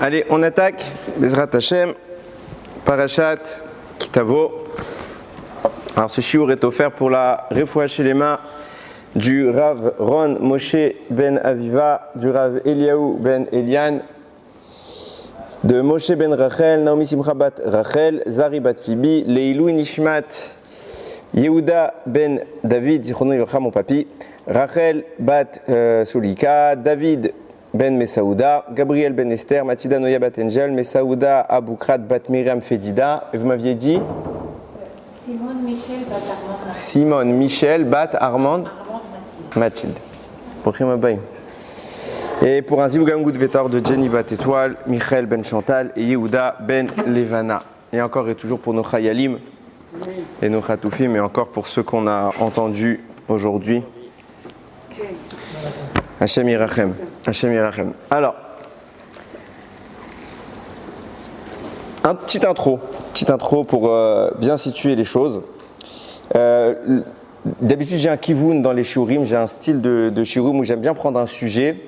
Allez, on attaque. Bezrat Hashem, Parashat Kitavo. Alors, ce shiur est offert pour la Refoua Shelema du Rav Ron Moshe ben Aviva, du Rav Eliaou ben Elian, de Moshe ben Rachel, Naomi Simcha bat Rachel, Zari bat Fibi, Leilou Nishmat, Yehuda ben David, Zichrono Yocha, mon papi, Rachel bat Sulika, David ben Mesaouda, Gabriel ben Esther, Mathilda Noya bat Angel, Mesaouda Aboukrat bat Myriam Fedida, et vous m'aviez dit Simone Michel bat Armand. Simone Michel bat Armand Mathilde. Et pour un Zivugam Goud Vétar de Jenny Bat Étoile, Michael Ben Chantal et Yehuda Ben Levana. Et encore et toujours pour nos Chayalim et nos Khatoufim, et encore pour ceux qu'on a entendus aujourd'hui. Hachem Yirachem. Hachem Yirachem. Alors, un petite intro pour bien situer les choses. D'habitude, j'ai un kivoun dans les shiurim, j'ai un style de shiurim où j'aime bien prendre un sujet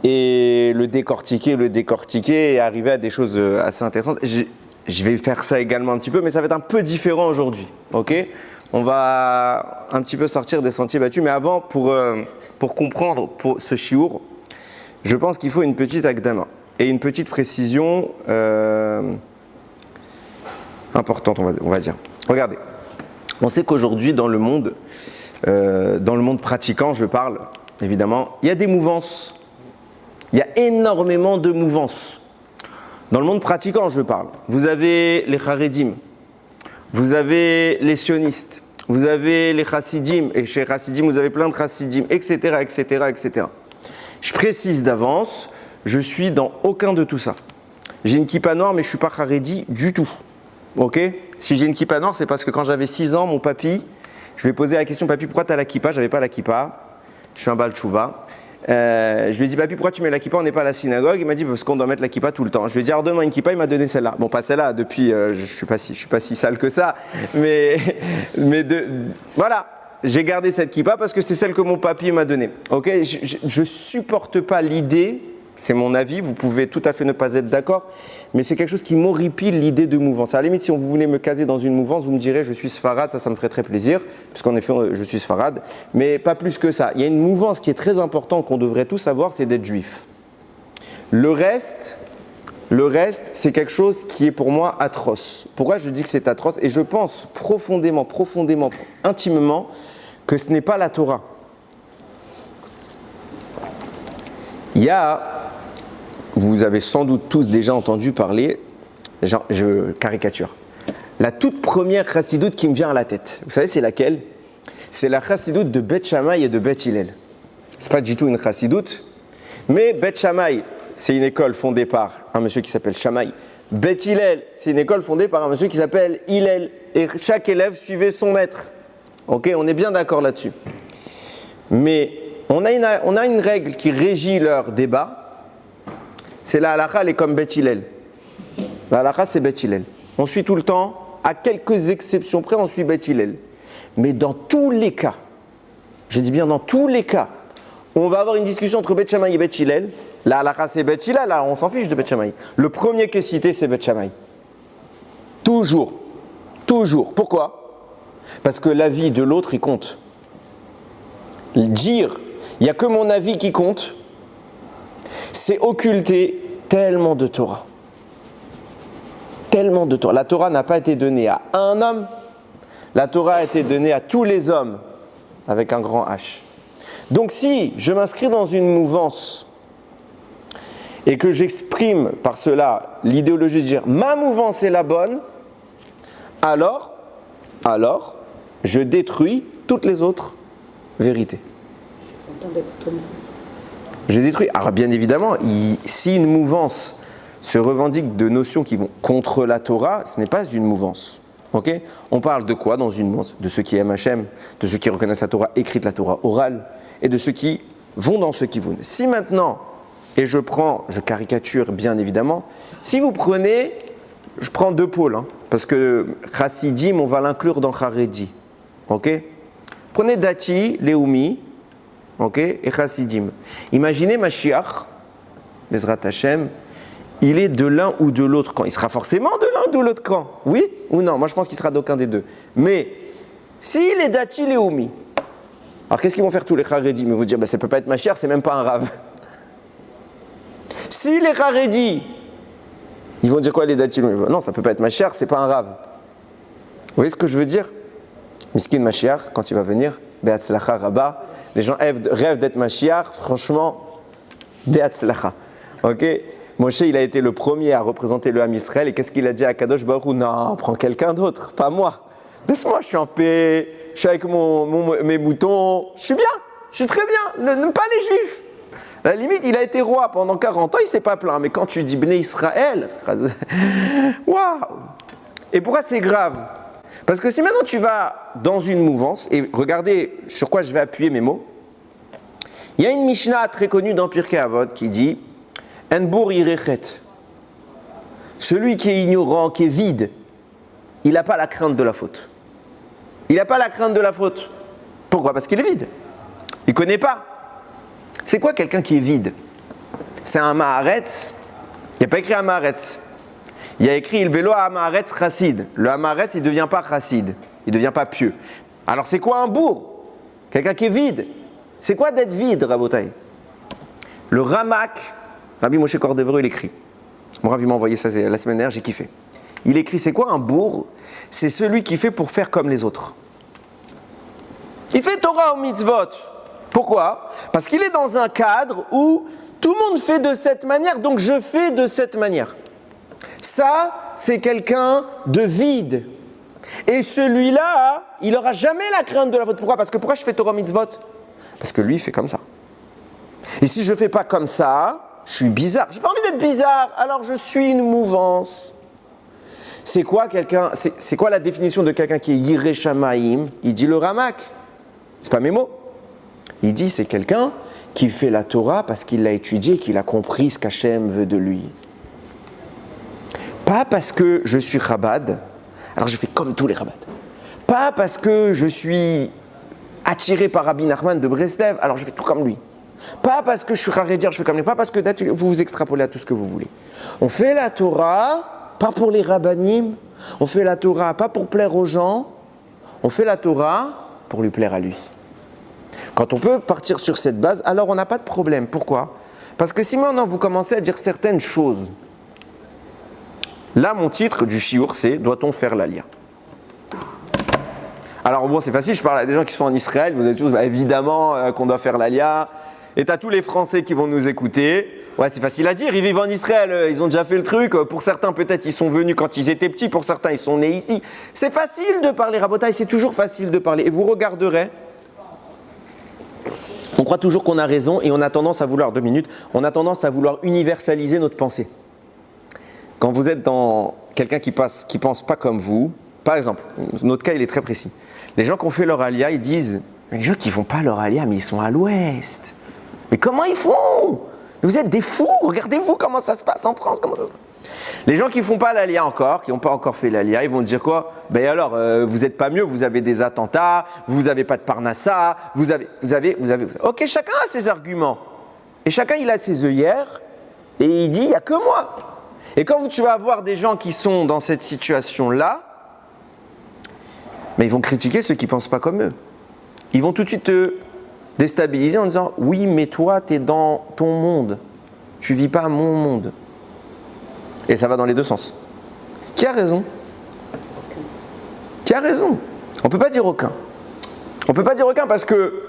et le décortiquer et arriver à des choses assez intéressantes. Je vais faire ça également un petit peu, mais ça va être un peu différent aujourd'hui. Ok ? On va un petit peu sortir des sentiers battus, mais avant, pour comprendre pour ce shiur, je pense qu'il faut une petite akdama et une petite précision importante, on va dire. Regardez. On sait qu'aujourd'hui, dans le monde pratiquant, je parle, évidemment, il y a des mouvances. Il y a énormément de mouvances. Dans le monde pratiquant, je parle. Vous avez les Haredim, vous avez les sionistes, vous avez les Chassidim, et chez Chassidim, vous avez plein de Chassidim, etc., etc., etc. Je précise d'avance, je suis dans aucun de tout ça. J'ai une kippa noire, mais je ne suis pas Haredi du tout. Ok ? Si j'ai une kippa noire, c'est parce que quand j'avais 6 ans, mon papy, je lui ai posé la question, papy, pourquoi tu as la kippa ? J'avais pas la kippa, je suis un Baal Tshuva. Je lui ai dit, papy, pourquoi tu mets la kippa ? On n'est pas à la synagogue. Il m'a dit, parce qu'on doit mettre la kippa tout le temps. Je lui ai dit, alors donne-moi une kippa, il m'a donné celle-là. Bon, pas celle-là, depuis, je suis pas si sale que ça, voilà. J'ai gardé cette kippa parce que c'est celle que mon papy m'a donnée. Ok ? Je supporte pas l'idée. C'est mon avis, vous pouvez tout à fait ne pas être d'accord, mais c'est quelque chose qui m'horripile l'idée de mouvance. À la limite, si vous voulez me caser dans une mouvance, vous me direz je suis sfarad, ça me ferait très plaisir, puisqu'en effet je suis sfarad, mais pas plus que ça. Il y a une mouvance qui est très importante qu'on devrait tous savoir, c'est d'être juif. Le reste, c'est quelque chose qui est pour moi atroce. Pourquoi je dis que c'est atroce ? Et je pense profondément, intimement, que ce n'est pas la Torah. Vous avez sans doute tous déjà entendu parler, je caricature, la toute première chassidoute qui me vient à la tête. Vous savez c'est laquelle ? C'est la chassidoute de Beth Shammai et de Beth Hillel. C'est pas du tout une chassidoute, mais Beth Shammai, c'est une école fondée par un monsieur qui s'appelle Shammai. Beth Hillel, c'est une école fondée par un monsieur qui s'appelle Hillel. Et chaque élève suivait son maître. Ok, on est bien d'accord là-dessus. Mais on a une règle qui régit leur débat. C'est la halakha, elle est comme Beth Hillel. La halakha, c'est Beth Hillel. On suit tout le temps, à quelques exceptions près, on suit Beth Hillel. Mais dans tous les cas, je dis bien dans tous les cas, on va avoir une discussion entre Beth Shammai et Beth Hillel. La halakha, c'est Beth Hillel, alors on s'en fiche de Beth Shammai. Le premier qui est cité, c'est Beth Shammai. Toujours. Pourquoi ? Parce que l'avis de l'autre, il compte. Dire, il n'y a que mon avis qui compte, c'est occulter tellement de Torah. Tellement de Torah. La Torah n'a pas été donnée à un homme, la Torah a été donnée à tous les hommes, avec un grand H. Donc si je m'inscris dans une mouvance et que j'exprime par cela l'idéologie de dire ma mouvance est la bonne, alors je détruis toutes les autres vérités. Je suis content d'être comme vous. Je détruis. Alors bien évidemment, si une mouvance se revendique de notions qui vont contre la Torah, ce n'est pas une mouvance. Okay ? On parle de quoi dans une mouvance ? De ceux qui aiment Hachem, de ceux qui reconnaissent la Torah écrite, la Torah orale, et de ceux qui vont dans ce qui vont. Si maintenant, et je caricature bien évidemment, si vous prenez, je prends 2 pôles, parce que Chassidim, on va l'inclure dans Haredi. Ok ? Prenez Dati, Léoumi, ok, et Chassidim. Imaginez Mashiach, Bezrat Hashem, il est de l'un ou de l'autre camp. Il sera forcément de l'un ou de l'autre camp. Oui ou non? Moi, je pense qu'il sera d'aucun des deux. Mais s'il est dati léoumi, alors qu'est-ce qu'ils vont faire tous les Haredim? Ils vont dire, ça ne peut pas être Mashiach, c'est même pas un Rav. Si les Haredim, ils vont dire quoi les dati léoumi? Non, ça ne peut pas être Mashiach, c'est pas un Rav. Vous voyez ce que je veux dire? Miskin Mashiach, quand il va venir, Be'atzlacha Rabba, les gens rêvent d'être Mashiach, franchement, Be'atzlacha. Ok? Moshe, il a été le premier à représenter le Ham Israël, et qu'est-ce qu'il a dit à Kadosh Baruch Hu? Non, prends quelqu'un d'autre, pas moi. Laisse-moi, je suis en paix, je suis avec mes moutons, je suis bien, je suis très bien, pas les Juifs. À la limite, il a été roi pendant 40 ans, il ne s'est pas plaint, mais quand tu dis Bnei Israël, waouh! Et pourquoi c'est grave? Parce que si maintenant tu vas dans une mouvance, et regardez sur quoi je vais appuyer mes mots, il y a une Mishnah très connue dans Pirkei Avot qui dit En bour yirechet. Celui qui est ignorant, qui est vide, il n'a pas la crainte de la faute. Il n'a pas la crainte de la faute. Pourquoi? Parce qu'il est vide. Il ne connaît pas. C'est quoi quelqu'un qui est vide? C'est un Maharetz. Il n'y a pas écrit un Maharetz. Il y a écrit il vélo à Hamaretz chassid. Le Hamaretz, il ne devient pas chassid. Il ne devient pas pieux. Alors c'est quoi un bourg? Quelqu'un qui est vide. C'est quoi d'être vide, Rabotai? Le Ramak, Rabbi Moshe Cordovero, il écrit. Mon Rav, il m'a envoyé ça la semaine dernière, j'ai kiffé. Il écrit, c'est quoi un bourg? C'est celui qui fait pour faire comme les autres. Il fait Torah au mitzvot. Pourquoi? Parce qu'il est dans un cadre où tout le monde fait de cette manière, donc je fais de cette manière. Ça, c'est quelqu'un de vide. Et celui-là, il n'aura jamais la crainte de la faute. Pourquoi? Parce que pourquoi je fais Torah mitzvot? Parce que lui, il fait comme ça. Et si je ne fais pas comme ça, je suis bizarre. Je n'ai pas envie d'être bizarre, alors je suis une mouvance. C'est quoi quelqu'un? C'est quoi la définition de quelqu'un qui est Yireh Shamayim? Il dit le Ramak. C'est pas mes mots. Il dit c'est quelqu'un qui fait la Torah parce qu'il l'a étudiée, qu'il a compris ce qu'Hachem veut de lui. Pas parce que je suis Chabad, alors je fais comme tous les Chabad. Pas parce que je suis attiré par Rabbi Nachman de Breslev, alors je fais tout comme lui. Pas parce que je suis Haredir, je fais comme lui. Pas parce que vous vous extrapolez à tout ce que vous voulez. On fait la Torah, pas pour les Rabbanim. On fait la Torah, pas pour plaire aux gens. On fait la Torah pour lui plaire à lui. Quand on peut partir sur cette base, alors on n'a pas de problème. Pourquoi? Parce que si maintenant vous commencez à dire certaines choses, là, mon titre du shiur, c'est « Doit-on faire l'Aliyah ?» Alors bon, c'est facile, je parle à des gens qui sont en Israël, vous êtes tous, évidemment qu'on doit faire l'Aliyah. Et tu as tous les Français qui vont nous écouter. Ouais, c'est facile à dire, ils vivent en Israël, ils ont déjà fait le truc. Pour certains, peut-être, ils sont venus quand ils étaient petits, pour certains, ils sont nés ici. C'est facile de parler, Rabotai, c'est toujours facile de parler. Et vous regarderez, on croit toujours qu'on a raison et on a tendance à vouloir, 2 minutes, on a tendance à vouloir universaliser notre pensée. Quand vous êtes dans quelqu'un qui pense pas comme vous, par exemple, notre cas il est très précis. Les gens qui ont fait leur Aliyah, ils disent, mais les gens qui font pas leur Aliyah, mais ils sont à l'ouest. Mais comment ils font? Vous êtes des fous, regardez-vous comment ça se passe en France, comment ça se passe. Les gens qui font pas l'Aliyah encore, qui n'ont pas encore fait l'Aliyah, ils vont dire quoi? Ben alors, vous n'êtes pas mieux, vous avez des attentats, vous n'avez pas de Parnassa, vous avez. Ok, chacun a ses arguments. Et chacun il a ses œillères, et il dit, il n'y a que moi. Et quand tu vas avoir des gens qui sont dans cette situation-là, mais ils vont critiquer ceux qui ne pensent pas comme eux. Ils vont tout de suite te déstabiliser en disant « Oui, mais toi, tu es dans ton monde. Tu ne vis pas mon monde. » Et ça va dans les deux sens. Qui a raison? Qui a raison? On ne peut pas dire aucun. On ne peut pas dire aucun parce que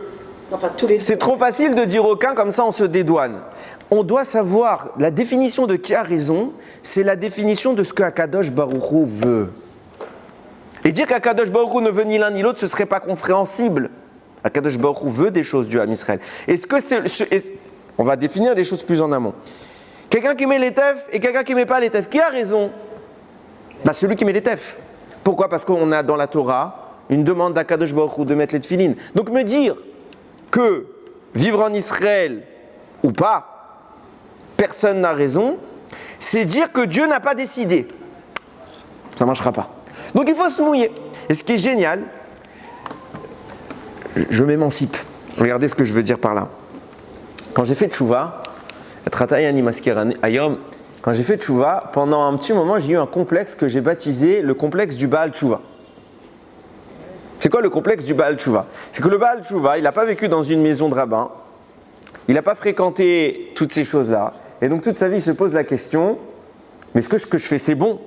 c'est trop facile de dire aucun, comme ça on se dédouane. On doit savoir, la définition de qui a raison, c'est la définition de ce que Akadosh Baruch Hu veut. Et dire qu'Akadosh Baruch Hu ne veut ni l'un ni l'autre, ce ne serait pas compréhensible. Akadosh Baruch Hu veut des choses du Ham Israël. On va définir les choses plus en amont. Quelqu'un qui met les tefs et quelqu'un qui ne met pas les tefs, qui a raison? Celui qui met les tefs. Pourquoi? Parce qu'on a dans la Torah une demande d'Akadosh Baruch Hu de mettre les tefilines. Donc me dire que vivre en Israël ou pas, personne n'a raison, c'est dire que Dieu n'a pas décidé. Ça ne marchera pas. Donc il faut se mouiller. Et ce qui est génial, je m'émancipe. Regardez ce que je veux dire par là. Quand j'ai fait tchouva, Ayom, quand j'ai fait tchouva, pendant un petit moment, j'ai eu un complexe que j'ai baptisé le complexe du Baal Tchouva. C'est quoi le complexe du Baal Tchouva? C'est que le Baal Tchouva, il n'a pas vécu dans une maison de rabbin, il n'a pas fréquenté toutes ces choses-là, et donc toute sa vie, il se pose la question, mais est-ce que ce que je fais, c'est bon?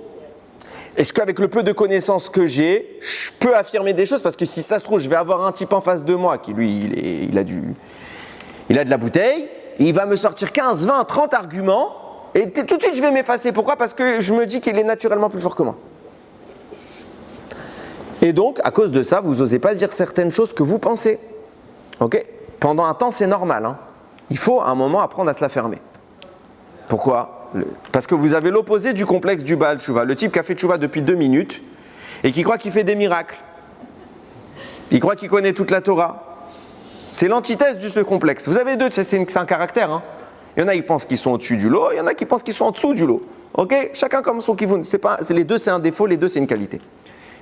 Est-ce qu'avec le peu de connaissances que j'ai, je peux affirmer des choses? Parce que si ça se trouve, je vais avoir un type en face de moi qui, lui, il a de la bouteille, et il va me sortir 15, 20, 30 arguments, et tout de suite, je vais m'effacer. Pourquoi? Parce que je me dis qu'il est naturellement plus fort que moi. Et donc, à cause de ça, vous n'osez pas dire certaines choses que vous pensez. Ok? Pendant un temps, c'est normal. Hein. Il faut, à un moment, apprendre à se la fermer. Pourquoi? Parce que vous avez l'opposé du complexe du Baal Tchouva. Le type qui a fait Tchouva depuis 2 minutes et qui croit qu'il fait des miracles. Il croit qu'il connaît toute la Torah. C'est l'antithèse de ce complexe. Vous avez deux, c'est un caractère. Hein. Il y en a qui pensent qu'ils sont au-dessus du lot, il y en a qui pensent qu'ils sont en dessous du lot. Ok? Chacun comme son kivun. Les deux, c'est un défaut, les deux, c'est une qualité.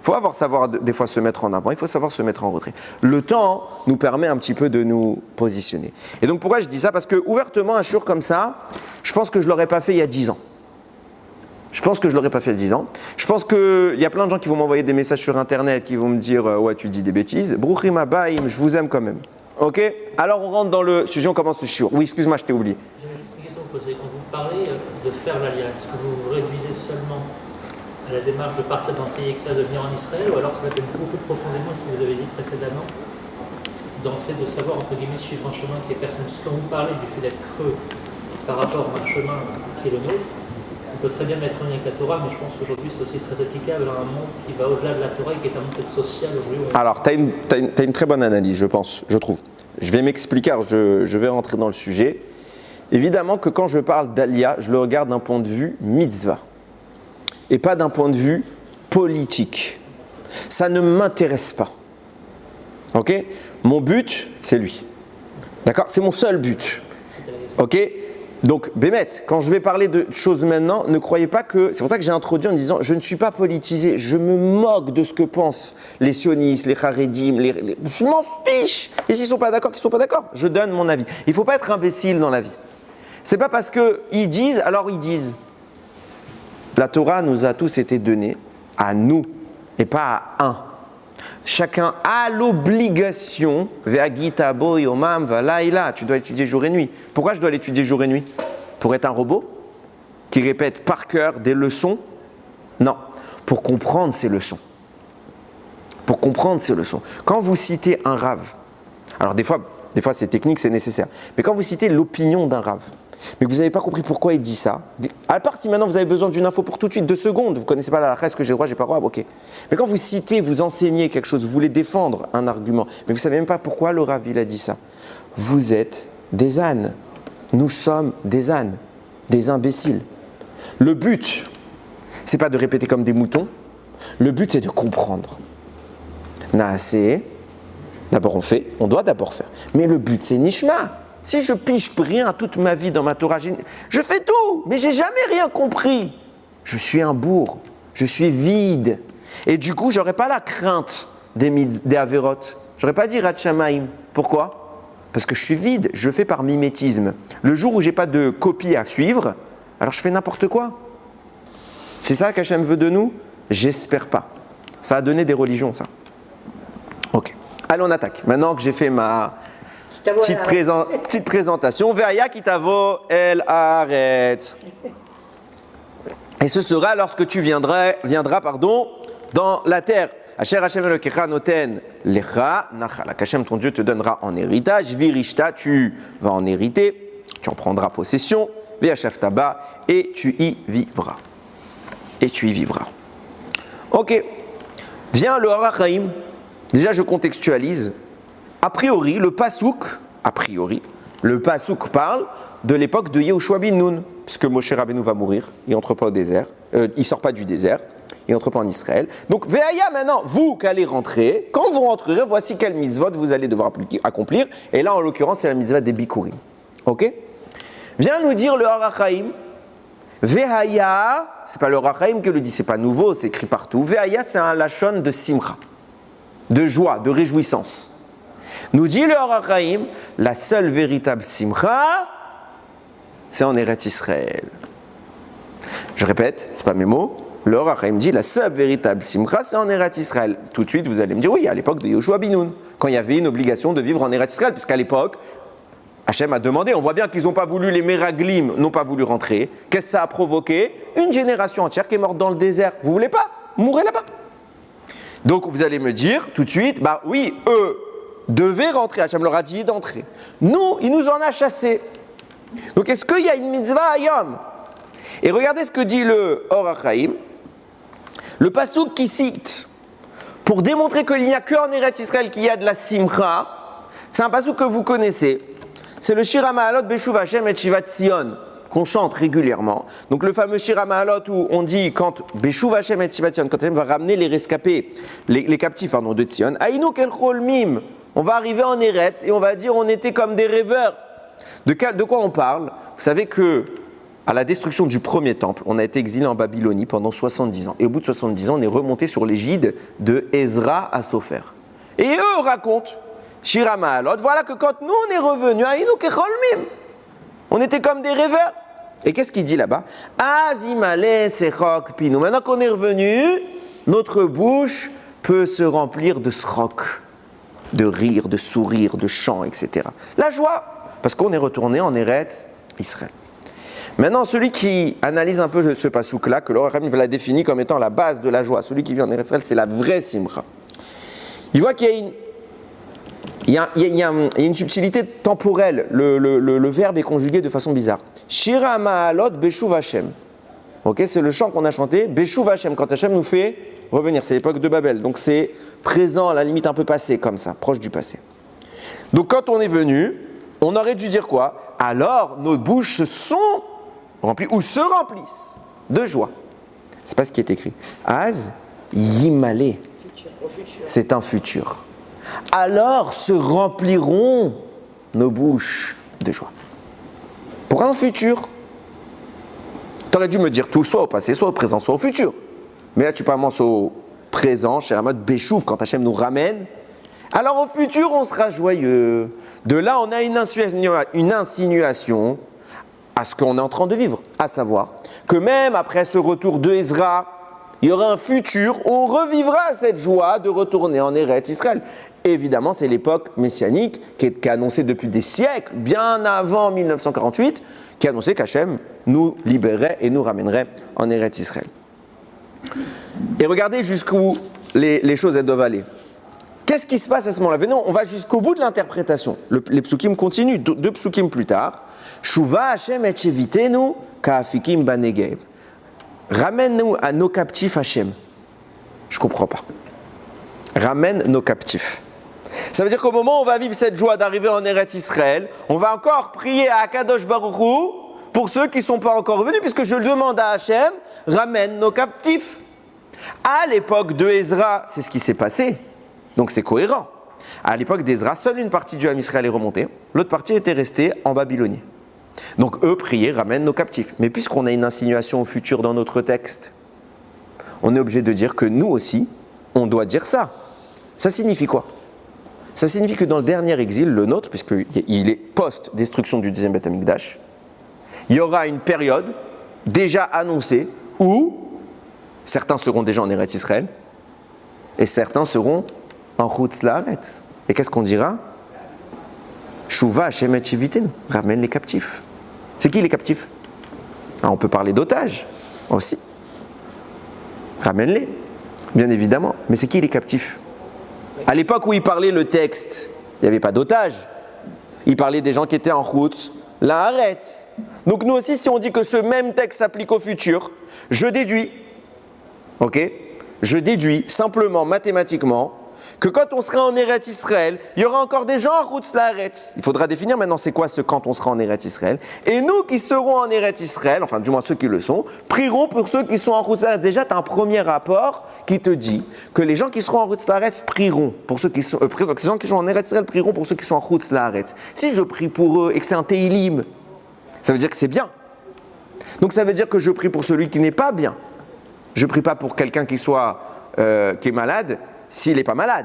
Il faut savoir des fois se mettre en avant, il faut savoir se mettre en retrait. Le temps nous permet un petit peu de nous positionner. Et donc pourquoi je dis ça? Parce que ouvertement, un shiur comme ça, je pense que je ne l'aurais pas fait il y a 10 ans. Je pense qu'il y a plein de gens qui vont m'envoyer des messages sur Internet, qui vont me dire « Ouais, tu dis des bêtises. Bruchim Abaim, je vous aime quand même. » Ok? Alors on rentre dans le sujet, on commence le shiur. Oui, excuse-moi, je t'ai oublié. J'ai juste une question à vous poser. Quand vous parlez de faire l'alliance, est-ce que vous vous réduisez seulement à la démarche de partir dans le pays extra de venir en Israël, ou alors ça va être beaucoup plus profondément ce que vous avez dit précédemment, dans le fait de savoir, entre guillemets, suivre un chemin qui est personnel? Parce que quand vous parlez du fait d'être creux par rapport à un chemin qui est le nôtre, on peut très bien mettre en lien avec la Torah, mais je pense qu'aujourd'hui c'est aussi très applicable à un monde qui va au-delà de la Torah et qui est un monde peut-être social aujourd'hui. Alors, tu as une très bonne analyse, je trouve. Je vais m'expliquer, je vais rentrer dans le sujet. Évidemment que quand je parle d'Alia, je le regarde d'un point de vue mitzvah. Et pas d'un point de vue politique. Ça ne m'intéresse pas. Ok? Mon but, c'est lui. D'accord? C'est mon seul but. Ok? Donc, Bémet, quand je vais parler de choses maintenant, ne croyez pas que... C'est pour ça que j'ai introduit en disant, je ne suis pas politisé, je me moque de ce que pensent les sionistes, les charedim, je m'en fiche. Et s'ils ne sont pas d'accord, qu'ils ne sont pas d'accord. Je donne mon avis. Il ne faut pas être imbécile dans la vie. C'est pas parce qu'ils disent, alors ils disent. La Torah nous a tous été donnée à nous et pas à un. Chacun a l'obligation, ve'agitabo yomam va'laila, tu dois étudier jour et nuit. Pourquoi je dois l'étudier jour et nuit? Pour être un robot qui répète par cœur des leçons? Non, pour comprendre ces leçons. Pour comprendre ces leçons. Quand vous citez un rave, alors des fois c'est technique, c'est nécessaire, mais quand vous citez l'opinion d'un rave, mais que vous n'avez pas compris pourquoi il dit ça, à part si maintenant vous avez besoin d'une info pour tout de suite, 2 secondes, vous ne connaissez pas la reste que j'ai le droit, j'ai pas le droit, ok. Mais quand vous citez, vous enseignez quelque chose, vous voulez défendre un argument, mais vous ne savez même pas pourquoi le Rav il a dit ça, vous êtes des ânes. Nous sommes des ânes, des imbéciles. Le but, c'est pas de répéter comme des moutons, le but c'est de comprendre. Naasé, d'abord on fait, on doit d'abord faire, mais le but c'est Nishma. Si je piche rien toute ma vie dans ma Torah, je fais tout, mais j'ai jamais rien compris. Je suis un bourg, je suis vide. Et du coup, j'aurais pas la crainte des avérotes. J'aurais pas dit Ratchamaim. Pourquoi? Parce que je suis vide, je le fais par mimétisme. Le jour où j'ai pas de copie à suivre, alors je fais n'importe quoi. C'est ça qu'Hachem veut de nous? J'espère pas. Ça a donné des religions, ça. Ok. Allez, on attaque. Maintenant que j'ai fait ma... Petite présentation. Ve'aya kitavo el haaretz. Et ce sera lorsque tu viendras dans la terre. Asher Hashem Elokecha noten lecha nachala. Qu'Hashem ton Dieu te donnera en héritage. Virishta, tu vas en hériter. Tu en prendras possession. Ve'ashaftaba, et tu y vivras. Ok. Vient le harachaim. Déjà, je contextualise. A priori, le pasouk parle de l'époque de Yehoshua bin Nun, puisque Moshe Rabbeinu va mourir, il n'entre pas au désert, il sort pas du désert, il n'entre pas en Israël. Donc, Ve'aya maintenant, vous qui allez rentrer, quand vous rentrerez, voici quelle mitzvot vous allez devoir accomplir. Et là, en l'occurrence, c'est la mitzvah des bikurim. Ok? Vient nous dire le harachaim, Ve'aya, c'est pas le harachaim qui le dit, c'est pas nouveau, c'est écrit partout. Ve'aya, c'est un lachon de simcha, de joie, de réjouissance. Nous dit le harachaim, la seule véritable simcha, c'est en Eretz Israël. Je répète, c'est pas mes mots. Le Or HaChaim dit la seule véritable simcha, c'est en Eretz Israël. Tout de suite, vous allez me dire oui, à l'époque de Yoshua bin Nun, quand il y avait une obligation de vivre en Eretz Israël, puisqu'à l'époque, Hachem a demandé, on voit bien qu'ils n'ont pas voulu, les Meraglim n'ont pas voulu rentrer. Qu'est-ce que ça a provoqué? Une génération entière qui est morte dans le désert. Vous voulez pas? Mourrez là-bas. Donc vous allez me dire tout de suite, bah oui, eux devaient rentrer, Hachem leur a dit d'entrer. Nous, il nous en a chassés. Donc est-ce qu'il y a une mitzvah à Yom? Et regardez ce que dit le Or HaChaim, le passouk qui cite, pour démontrer qu'il n'y a qu'en Eretz Israël qu'il y a de la simcha, c'est un passouk que vous connaissez. C'est le Shir HaMa'alot Beshuv Hashem et Shivat Zion, qu'on chante régulièrement. Donc le fameux Shir HaMa'alot où on dit quand Beshuv Hashem et Shivat Zion, quand Hashem va ramener les rescapés, les captifs de Zion, Aïnou kel cholmim, on va arriver en Eretz et on va dire on était comme des rêveurs. De quoi on parle? Vous savez que à la destruction du premier temple, on a été exilé en Babylonie pendant 70 ans. Et au bout de 70 ans, on est remonté sur l'égide de Ezra à Sopher. Et eux racontent, Shir HaMa'alot, voilà que quand nous on est revenus, Aïnou kecholmim, on était comme des rêveurs. Et qu'est-ce qu'il dit là-bas? Azimale sechok pinu. Maintenant qu'on est revenu, notre bouche peut se remplir de srok, de rire, de sourire, de chant, etc. La joie, parce qu'on est retourné en Eretz Israël. Maintenant, celui qui analyse un peu ce passouk-là, que l'Or HaChaim l'a défini comme étant la base de la joie, celui qui vit en Eretz Israël, c'est la vraie simcha. Il voit qu'il y a une subtilité temporelle. Le verbe est conjugué de façon bizarre. Shir HaMa'alot Beshuv Hashem. Ok, c'est le chant qu'on a chanté. Beshuv Hashem, quand Hashem nous fait revenir. C'est l'époque de Babel. Donc c'est présent, à la limite un peu passé, comme ça, proche du passé. Donc quand on est venu, on aurait dû dire quoi? Alors nos bouches se sont remplies ou se remplissent de joie. C'est pas ce qui est écrit. Az Yimale. C'est un futur. Alors se rempliront nos bouches de joie. Pour un futur, tu aurais dû me dire tout, soit au passé, soit au présent, soit au futur. Mais là, tu commences au présent, chez la mode Béchouf, quand Hachem nous ramène. Alors au futur, on sera joyeux. De là, on a une insinuation à ce qu'on est en train de vivre, à savoir que même après ce retour de Ezra, il y aura un futur où on revivra cette joie de retourner en Eretz Israël. Évidemment, c'est l'époque messianique qui est annoncée depuis des siècles, bien avant 1948, qui annonçait qu'Hachem nous libérerait et nous ramènerait en Eretz Israël. Et regardez jusqu'où les choses elles doivent aller. Qu'est-ce qui se passe à ce moment-là? Venons, on va jusqu'au bout de l'interprétation. Les psukim continuent, deux psukim plus tard. Shuva Hashem et Shevitenu ka'afikim banegev. Ramène-nous à nos captifs, Hachem. Je ne comprends pas. Ramène nos captifs. Ça veut dire qu'au moment où on va vivre cette joie d'arriver en Eretz Israël, on va encore prier à Akadosh Baruch Hu pour ceux qui ne sont pas encore venus, puisque je le demande à Hachem, ramène nos captifs. À l'époque de Ezra, c'est ce qui s'est passé. Donc c'est cohérent. À l'époque d'Ezra, seule une partie du Ham Israël est remontée, l'autre partie était restée en Babylonie. Donc eux priaient, ramène nos captifs. Mais puisqu'on a une insinuation au futur dans notre texte, on est obligé de dire que nous aussi, on doit dire ça. Ça signifie quoi? Ça signifie que dans le dernier exil, le nôtre, puisqu'il est post-destruction du 10e Beth Amikdash, il y aura une période déjà annoncée où certains seront déjà en Eretz Israël et certains seront en Chutz La'aretz. Et qu'est-ce qu'on dira? Shuva Hashem et Shevitenu, ramène les captifs. C'est qui les captifs? On peut parler d'otages aussi. Ramène-les, bien évidemment. Mais c'est qui les captifs? À l'époque où il parlait le texte, il n'y avait pas d'otages. Il parlait des gens qui étaient en Chutz La'aretz. Donc nous aussi, si on dit que ce même texte s'applique au futur, je déduis simplement, mathématiquement, que quand on sera en Eretz Israël, il y aura encore des gens en Chutz La'aretz. Il faudra définir maintenant c'est quoi ce quand on sera en Eretz Israël. Et nous qui serons en Eretz Israël, enfin du moins ceux qui le sont, prieront pour ceux qui sont en Chutz La'aretz. Déjà, tu as un premier rapport qui te dit que les gens qui seront en Chutz La'aretz prieront pour ceux qui sont, les gens qui sont en Eretz Israël prieront pour ceux qui sont en Chutz La'aretz. Si je prie pour eux et que c'est un Teilim, ça veut dire que c'est bien. Donc ça veut dire que je prie pour celui qui n'est pas bien. Je ne prie pas pour quelqu'un qui est malade s'il n'est pas malade.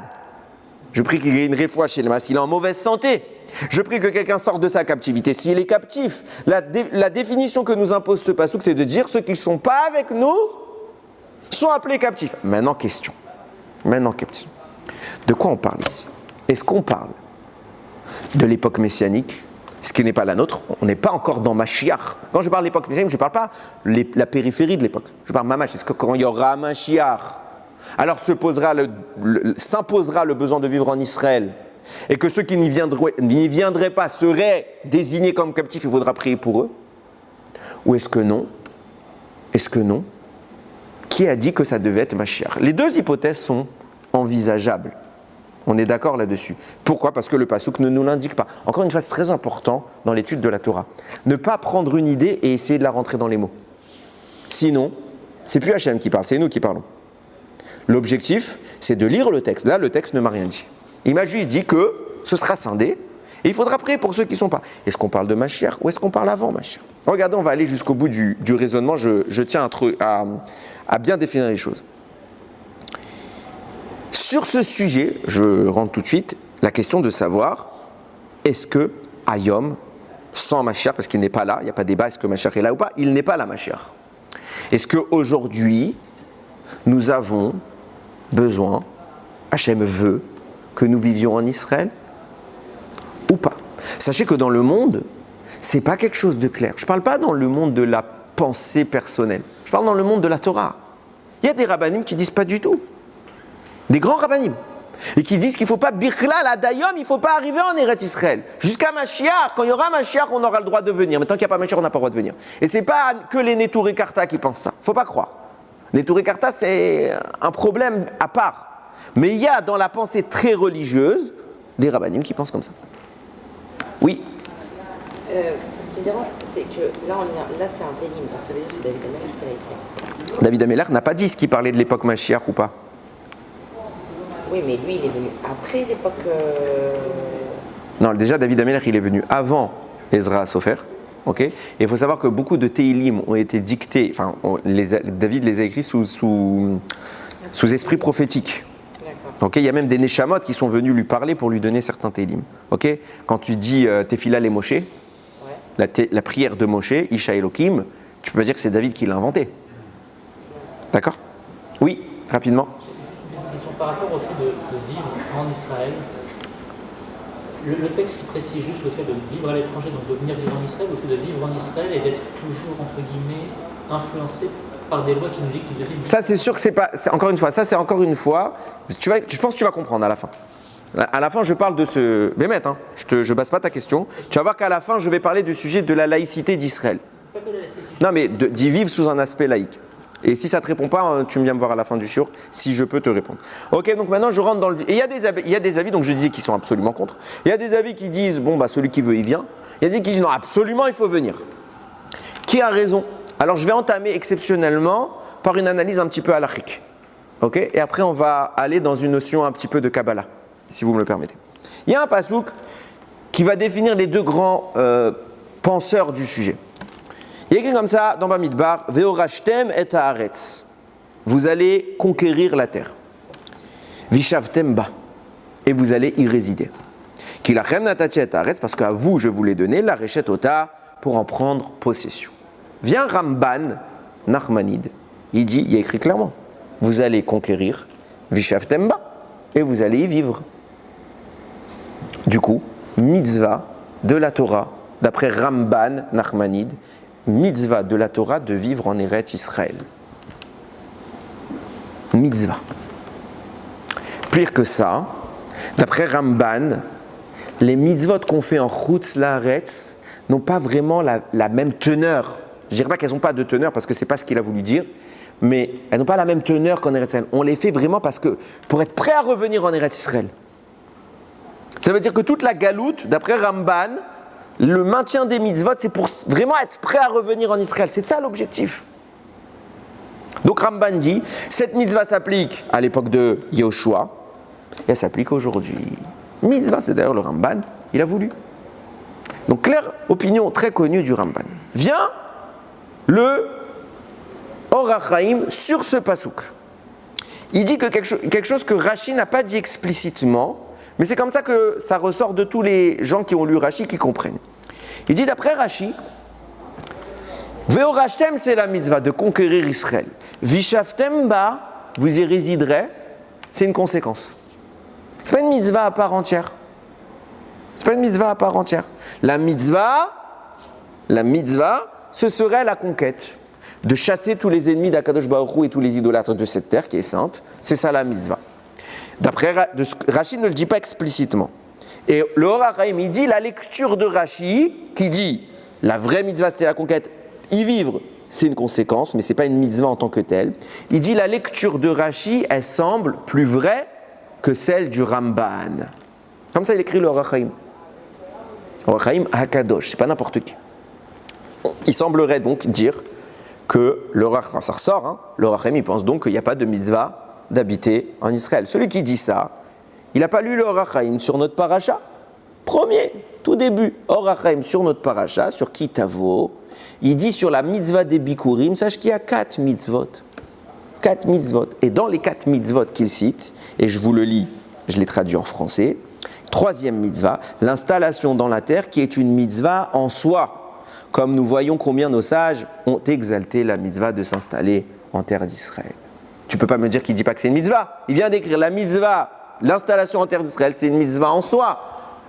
Je prie qu'il y ait une réfoua chez le mas s'il est en mauvaise santé. Je prie que quelqu'un sorte de sa captivité. S'il est captif, la définition que nous impose ce pasouk, c'est de dire ceux qui ne sont pas avec nous sont appelés captifs. Maintenant, question. De quoi on parle ici? Est-ce qu'on parle de l'époque messianique, ce qui n'est pas la nôtre? On n'est pas encore dans Mashiach. Quand je parle de l'époque messianique, je ne parle pas la périphérie de l'époque. Je parle Mamash. Est-ce que quand il y aura Mashiach, alors s'imposera le besoin de vivre en Israël, et que ceux qui n'y viendraient pas seraient désignés comme captifs, il faudra prier pour eux? Ou est-ce que non? Qui a dit que ça devait être Mashiach? Les deux hypothèses sont envisageables. On est d'accord là-dessus. Pourquoi? Parce que le pasouk ne nous l'indique pas. Encore une fois, c'est très important dans l'étude de la Torah. Ne pas prendre une idée et essayer de la rentrer dans les mots. Sinon, c'est plus Hachem qui parle, c'est nous qui parlons. L'objectif, c'est de lire le texte. Là, le texte ne m'a rien dit. Il m'a juste dit que ce sera scindé et il faudra prier pour ceux qui ne sont pas. Est-ce qu'on parle de Mashiach ou est-ce qu'on parle avant Mashiach? Regardez, on va aller jusqu'au bout du raisonnement. Je tiens à bien définir les choses. Sur ce sujet, je rentre tout de suite, la question de savoir, est-ce que Hayom, sans Mashiach, parce qu'il n'est pas là, il n'y a pas de débat, est-ce que Mashiach est là ou pas? Il n'est pas là, Mashiach. Est-ce qu'aujourd'hui, nous avons besoin, Hachem veut, que nous vivions en Israël ou pas? Sachez que dans le monde, ce n'est pas quelque chose de clair. Je ne parle pas dans le monde de la pensée personnelle, je parle dans le monde de la Torah. Il y a des rabbanim qui disent pas du tout. Des grands rabbanim. Et qui disent qu'il ne faut pas birklal adayom, il ne faut pas arriver en Eretz Israël. Jusqu'à Mashiach, quand il y aura Mashiach, on aura le droit de venir. Mais tant qu'il n'y a pas Mashiach, on n'a pas le droit de venir. Et ce n'est pas que les Neturei Karta qui pensent ça. Il ne faut pas croire. Neturei Karta, c'est un problème à part. Mais il y a dans la pensée très religieuse des rabbanim qui pensent comme ça. Oui. Ce qui me dérange, c'est que là c'est un télim, donc ça veut dire que c'est David Ameller qui l'a écrit. David Ameller n'a pas dit ce qu'il parlait de l'époque Mashiach ou pas. Oui, mais lui, il est venu après l'époque... Non, déjà, David Ameller, il est venu avant Ezra Sofer. Okay, et il faut savoir que beaucoup de Teilim ont été dictés, enfin, David les a écrits sous esprit prophétique. Okay, il y a même des Neshamot qui sont venus lui parler pour lui donner certains Teilim. Okay, quand tu dis Tefila les Moshe, la prière de Moshe, Isha Elohim, tu peux pas dire que c'est David qui l'a inventé. D'accord? Oui, rapidement. Par rapport au fait de vivre en Israël, le texte précise juste le fait de vivre à l'étranger, donc de venir vivre en Israël, le fait de vivre en Israël et d'être toujours, entre guillemets, influencé par des lois qui nous disent qu'il devait vivre. Ça, c'est sûr que c'est pas. Encore une fois, je pense que tu vas comprendre à la fin. À la fin, je parle de ce. Bémet, hein, je base pas ta question. Tu vas voir qu'à la fin, je vais parler du sujet de la laïcité d'Israël. Pas que la laïcité. Non, mais d'y vivre sous un aspect laïque. Et si ça ne te répond pas, tu viens me voir à la fin du shiur, si je peux te répondre. Ok, donc maintenant je rentre dans le... Et il y a des avis, donc je disais, qui sont absolument contre. Il y a des avis qui disent, bon, bah celui qui veut, il vient. Il y a des qui disent, non, absolument, il faut venir. Qui a raison? Alors je vais entamer exceptionnellement par une analyse un petit peu halachique. Ok? Et après, on va aller dans une notion un petit peu de Kabbalah, si vous me le permettez. Il y a un pasouk qui va définir les deux grands penseurs du sujet. Il y a écrit comme ça dans Bamidbar, Ve'orashtem et haaretz. Vous allez conquérir la terre. Vishavtem ba. Et vous allez y résider. Kilachem natati et haaretz, parce qu'à vous je vous l'ai donné, la rechet ota, pour en prendre possession. Vient Ramban, Nachmanide, il y a écrit clairement, vous allez conquérir Vishavtem ba, et vous allez y vivre. Du coup, mitzvah de la Torah, d'après Ramban, Nachmanide, mitzvah de la Torah de vivre en Eretz Israël. Mitzvah. Pire que ça, d'après Ramban, les mitzvot qu'on fait en Chutz Laaretz n'ont pas vraiment la même teneur. Je ne dirais pas qu'elles n'ont pas de teneur parce que ce n'est pas ce qu'il a voulu dire, mais elles n'ont pas la même teneur qu'en Eretz Israël. On les fait vraiment parce que pour être prêt à revenir en Eretz Israël. Ça veut dire que toute la galoute, d'après Ramban, le maintien des mitzvot, c'est pour vraiment être prêt à revenir en Israël. C'est ça l'objectif. Donc Ramban dit, cette mitzvah s'applique à l'époque de Yehoshua, et elle s'applique aujourd'hui. Mitzvah, c'est d'ailleurs le Ramban, il a voulu. Donc claire opinion très connue du Ramban. Vient le Or HaChaim sur ce pasouk. Il dit que quelque chose que Rashi n'a pas dit explicitement, Mais c'est comme ça que ça ressort de tous les gens qui ont lu Rashi qui comprennent. Il dit d'après Rashi, Ve'orashtem, c'est la mitzvah de conquérir Israël. Vishavtem ba, vous y résiderez, c'est une conséquence. C'est pas une mitzvah à part entière. C'est pas une mitzvah à part entière. La mitzvah, ce serait la conquête. De chasser tous les ennemis d'Akadosh Baruch Hu et tous les idolâtres de cette terre qui est sainte. C'est ça la mitzvah. D'après Rashi ne le dit pas explicitement. Et le Or HaChaim, il dit la lecture de Rashi qui dit la vraie mitzvah c'était la conquête, y vivre c'est une conséquence, mais c'est pas une mitzvah en tant que telle. Il dit la lecture de Rashi, elle semble plus vraie que celle du Ramban. Comme ça il écrit le Or HaChaim. Or HaChaim HaKadosh, c'est pas n'importe qui. Il semblerait donc dire que ça ressort, hein, le Or HaChaim il pense donc qu'il n'y a pas de mitzvah d'habiter en Israël. Celui qui dit ça, il n'a pas lu le Or HaChaim sur notre paracha. Premier, tout début, Or HaChaim sur notre paracha, sur Kitavo, il dit sur la mitzvah des Bikurim, sache qu'il y a 4 mitzvot. 4 mitzvot. Et dans les 4 mitzvot qu'il cite, et je vous le lis, je l'ai traduit en français, 3e mitzvah, l'installation dans la terre qui est une mitzvah en soi. Comme nous voyons combien nos sages ont exalté la mitzvah de s'installer en terre d'Israël. Tu ne peux pas me dire qu'il ne dit pas que c'est une mitzvah. Il vient d'écrire la mitzvah, l'installation en terre d'Israël, c'est une mitzvah en soi.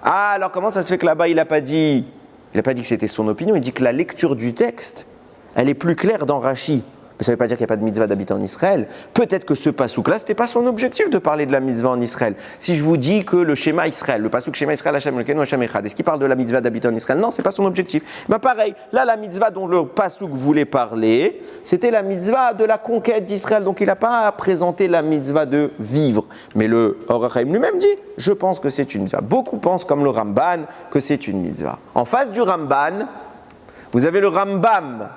Ah, alors comment ça se fait que là-bas, il n'a pas dit que c'était son opinion, il dit que la lecture du texte, elle est plus claire dans Rashi. Ça ne veut pas dire qu'il n'y a pas de mitzvah d'habiter en Israël. Peut-être que ce pasouk-là, ce n'était pas son objectif de parler de la mitzvah en Israël. Si je vous dis que le schéma Israël, le pasouk schéma Israël, Hashem Elokeinu, Hashem Echad, est-ce qu'il parle de la mitzvah d'habiter en Israël? Non, ce n'est pas son objectif. Ben pareil, là, la mitzvah dont le pasouk voulait parler, c'était la mitzvah de la conquête d'Israël. Donc il n'a pas présenté la mitzvah de vivre. Mais le Or HaChaim lui-même dit, je pense que c'est une mitzvah. Beaucoup pensent, comme le Ramban, que c'est une mitzvah. En face du Ramban, vous avez le Rambam,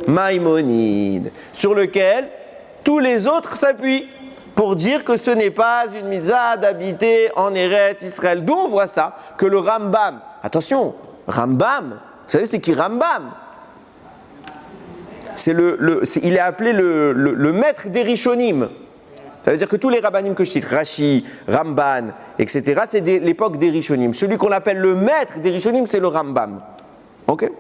Maïmonide, sur lequel tous les autres s'appuient pour dire que ce n'est pas une mitzvah d'habiter en Eretz Israël. D'où on voit ça, que le Rambam, attention, Rambam, vous savez c'est qui Rambam? Il est appelé le maître des Rishonim. Ça veut dire que tous les rabbanim que je cite, Rashi, Ramban, etc., c'est l'époque des Rishonim. Celui qu'on appelle le maître des Rishonim, c'est le Rambam. Ok?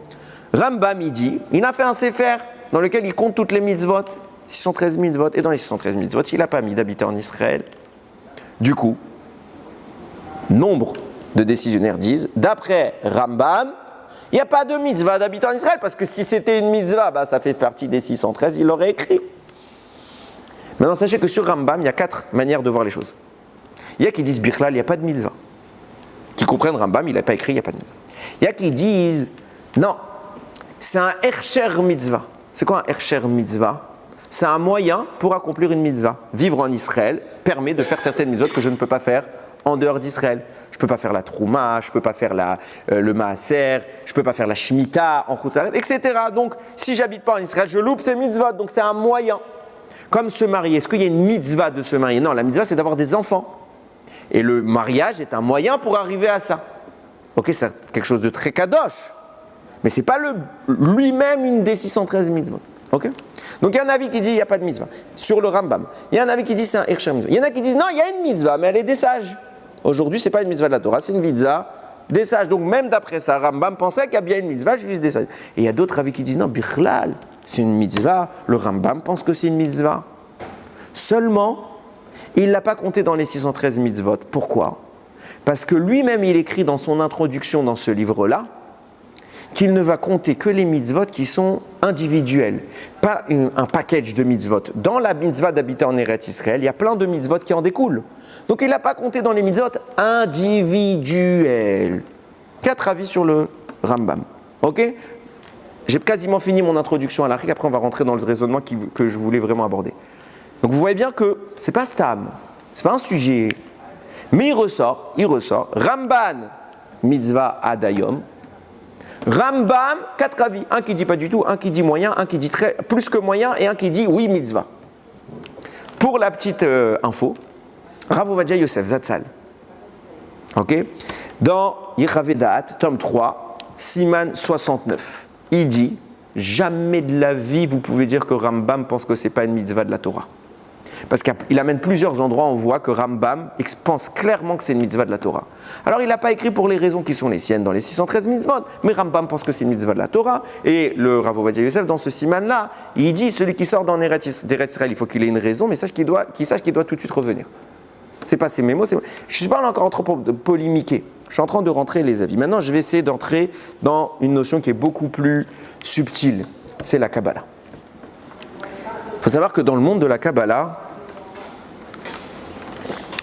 Rambam, il a fait un sefer dans lequel il compte toutes les mitzvot, 613 mitzvot, et dans les 613 mitzvot, il n'a pas mis d'habiter en Israël. Du coup, nombre de décisionnaires disent, d'après Rambam, il n'y a pas de mitzvah d'habiter en Israël, parce que si c'était une mitzvah, ça fait partie des 613, il l'aurait écrit. Maintenant, sachez que sur Rambam, il y a 4 manières de voir les choses. Il y a qui disent, Bichlal, il n'y a pas de mitzvah. Qui comprennent Rambam, il n'a pas écrit, il n'y a pas de mitzvah. Il y a qui disent, non, c'est un Hersher mitzvah. C'est quoi un Hersher mitzvah? C'est un moyen pour accomplir une mitzvah. Vivre en Israël permet de faire certaines mitzvot que je ne peux pas faire en dehors d'Israël. Je ne peux pas faire la trouma, je ne peux pas faire le maaser, je ne peux pas faire la shmita en Chutz La'aretz, etc. Donc, si j'habite pas en Israël, je loupe ces mitzvot. Donc, c'est un moyen. Comme se marier. Est-ce qu'il y a une mitzvah de se marier? Non, la mitzvah, c'est d'avoir des enfants. Et le mariage est un moyen pour arriver à ça. Ok, c'est quelque chose de très kadosh. Mais ce n'est pas lui-même une des 613 mitzvot. Okay, donc il y a un avis qui dit qu'il n'y a pas de mitzvah. Sur le Rambam. Il y a un avis qui dit c'est un Hersher mitzvah. Il y en a qui disent non, il y a une mitzvah, mais elle est des sages. Aujourd'hui, ce n'est pas une mitzvah de la Torah, c'est une mitzvah des sages. Donc même d'après ça, Rambam pensait qu'il y a bien une mitzvah juste des sages. Et il y a d'autres avis qui disent non, Bichlal, c'est une mitzvah. Le Rambam pense que c'est une mitzvah. Seulement, il ne l'a pas compté dans les 613 mitzvot. Pourquoi? Parce que lui-même, il écrit dans son introduction dans ce livre-là qu'il ne va compter que les mitzvot qui sont individuels, pas un package de mitzvot. Dans la mitzvah d'habiter en Eretz Israël, il y a plein de mitzvot qui en découlent. Donc il n'a pas compté dans les mitzvot individuels. 4 avis sur le Rambam. Ok? J'ai quasiment fini mon introduction à l'Arik, après on va rentrer dans le raisonnement que je voulais vraiment aborder. Donc vous voyez bien que ce n'est pas stam, ce n'est pas un sujet. Mais il ressort, Ramban, mitzvah adayom. Rambam, 4 avis. Un qui dit pas du tout, un qui dit moyen, un qui dit plus que moyen et un qui dit oui mitzvah. Pour la petite info, Rav Ovadia Yosef Zatzal, ok, dans Yechavedat, tome 3, Siman 69, il dit jamais de la vie vous pouvez dire que Rambam pense que c'est pas une mitzvah de la Torah. Parce qu'il amène plusieurs endroits, on voit que Rambam pense clairement que c'est une mitzvah de la Torah. Alors il n'a pas écrit pour les raisons qui sont les siennes dans les 613 mitzvot, mais Rambam pense que c'est une mitzvah de la Torah. Et le Rav Ovadia Yosef, dans ce siman-là, il dit celui qui sort d'Eretz Israël, il faut qu'il ait une raison, mais qu'il sache qu'il doit tout de suite revenir. C'est pas ses mots, je ne suis pas encore en train de polémiquer. Je suis en train de rentrer les avis. Maintenant, je vais essayer d'entrer dans une notion qui est beaucoup plus subtile. C'est la Kabbalah. Il faut savoir que dans le monde de la Kabbalah,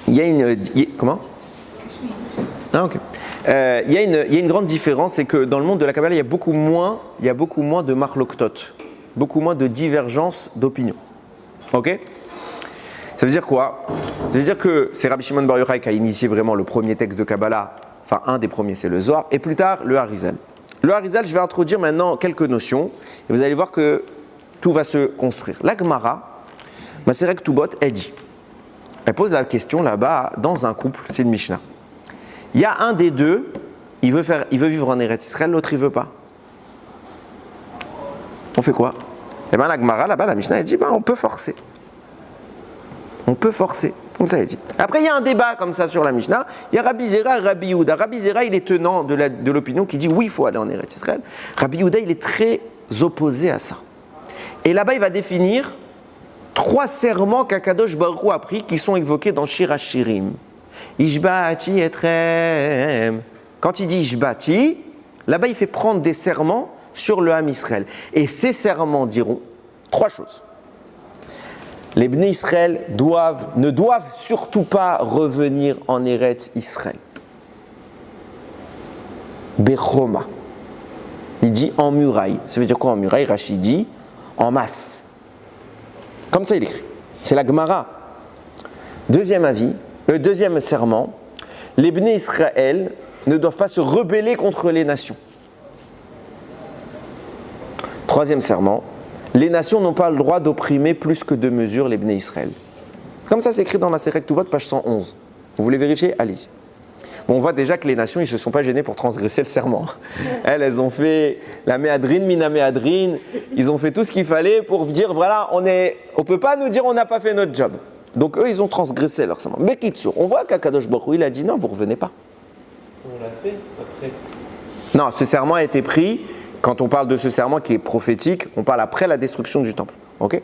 il y a une... Comment ? Ah, ok. Il y a une grande différence, c'est que dans le monde de la Kabbalah, il y a beaucoup moins de marloktot, beaucoup moins de divergences d'opinion. Ok ? Ça veut dire quoi ? Ça veut dire que c'est Rabbi Shimon Bar Yochai qui a initié vraiment le premier texte de Kabbalah, enfin un des premiers, c'est le Zohar, et plus tard le Harizal. Le Harizal, je vais introduire maintenant quelques notions, et vous allez voir que tout va se construire. La Gemara, Maseret Ketubot, elle dit, elle pose la question là-bas, dans un couple, c'est une Mishnah. Il y a un des deux, il veut vivre en Eretz Israël, l'autre il veut pas. On fait quoi ? Eh bien la Gemara, là-bas, la Mishnah, elle dit, on peut forcer. On peut forcer, comme ça elle dit. Après, il y a un débat comme ça sur la Mishnah. Il y a Rabbi Zera et Rabbi Yehuda. Rabbi Zera, il est tenant de l'opinion qui dit oui, il faut aller en Eretz Israël. Rabbi Yehuda, il est très opposé à ça. Et là-bas, il va définir 3 serments qu'Akadosh Baruch Hu a pris qui sont évoqués dans Shir HaShirim. Ishbati etrem. Quand il dit Ishbati, là-bas, il fait prendre des serments sur le Ham Israël. Et ces serments diront 3 choses. Les Bnei Israël ne doivent surtout pas revenir en Eretz Israël. Bechoma. Il dit en muraille. Ça veut dire quoi en muraille ? Rachid dit en masse. Comme ça il écrit. C'est la Gemara. Deuxième serment. Les Bnei Israël ne doivent pas se rebeller contre les nations. Troisième serment. Les nations n'ont pas le droit d'opprimer plus que de mesure les Bnei Israël. Comme ça, c'est écrit dans Maseret Ketubot, page 111. Vous voulez vérifier ? Allez-y. Bon, on voit déjà que les nations, ils ne se sont pas gênés pour transgresser le serment. Elles ont fait la méadrine, mina méadrine. Ils ont fait tout ce qu'il fallait pour dire, voilà, on ne peut pas nous dire on n'a pas fait notre job. Donc eux, ils ont transgressé leur serment. Mais Kitsour, on voit qu'Akadosh Baruch Hu, il a dit non, vous ne revenez pas. On l'a fait après. Non, ce serment a été pris. Quand on parle de ce serment qui est prophétique, on parle après la destruction du temple. Okay ?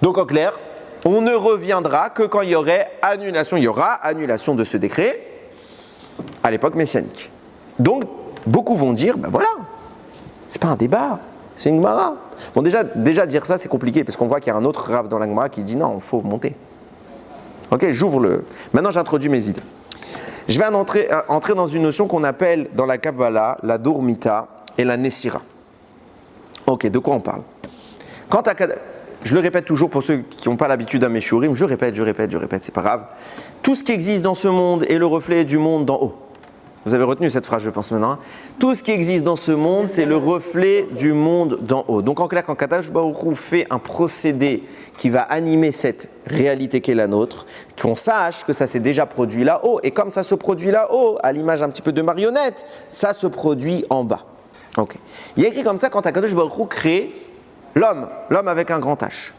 Donc en clair, on ne reviendra que quand il y aura annulation de ce décret à l'époque messianique. Donc beaucoup vont dire, ben voilà, c'est pas un débat, c'est une Gemara. Bon déjà dire ça c'est compliqué parce qu'on voit qu'il y a un autre Rav dans la Gemara qui dit non, il faut monter. Ok, j'ouvre le... Maintenant j'introduis mes idées. Je vais entrer dans une notion qu'on appelle dans la Kabbalah la Dormita et la Nessira. Ok, de quoi on parle ? Je le répète toujours pour ceux qui n'ont pas l'habitude à mes shurim, je répète, c'est pas grave. Tout ce qui existe dans ce monde est le reflet du monde d'en haut. Vous avez retenu cette phrase, je pense maintenant. Tout ce qui existe dans ce monde, c'est le reflet du monde d'en haut. Donc en clair, quand Kadosh Baruch Hu fait un procédé qui va animer cette réalité qu'est la nôtre, qu'on sache que ça s'est déjà produit là-haut, et comme ça se produit là-haut, à l'image un petit peu de marionnette, ça se produit en bas. Ok. Il y a écrit comme ça quand Akadosh Baruch Hu crée l'homme avec un grand H.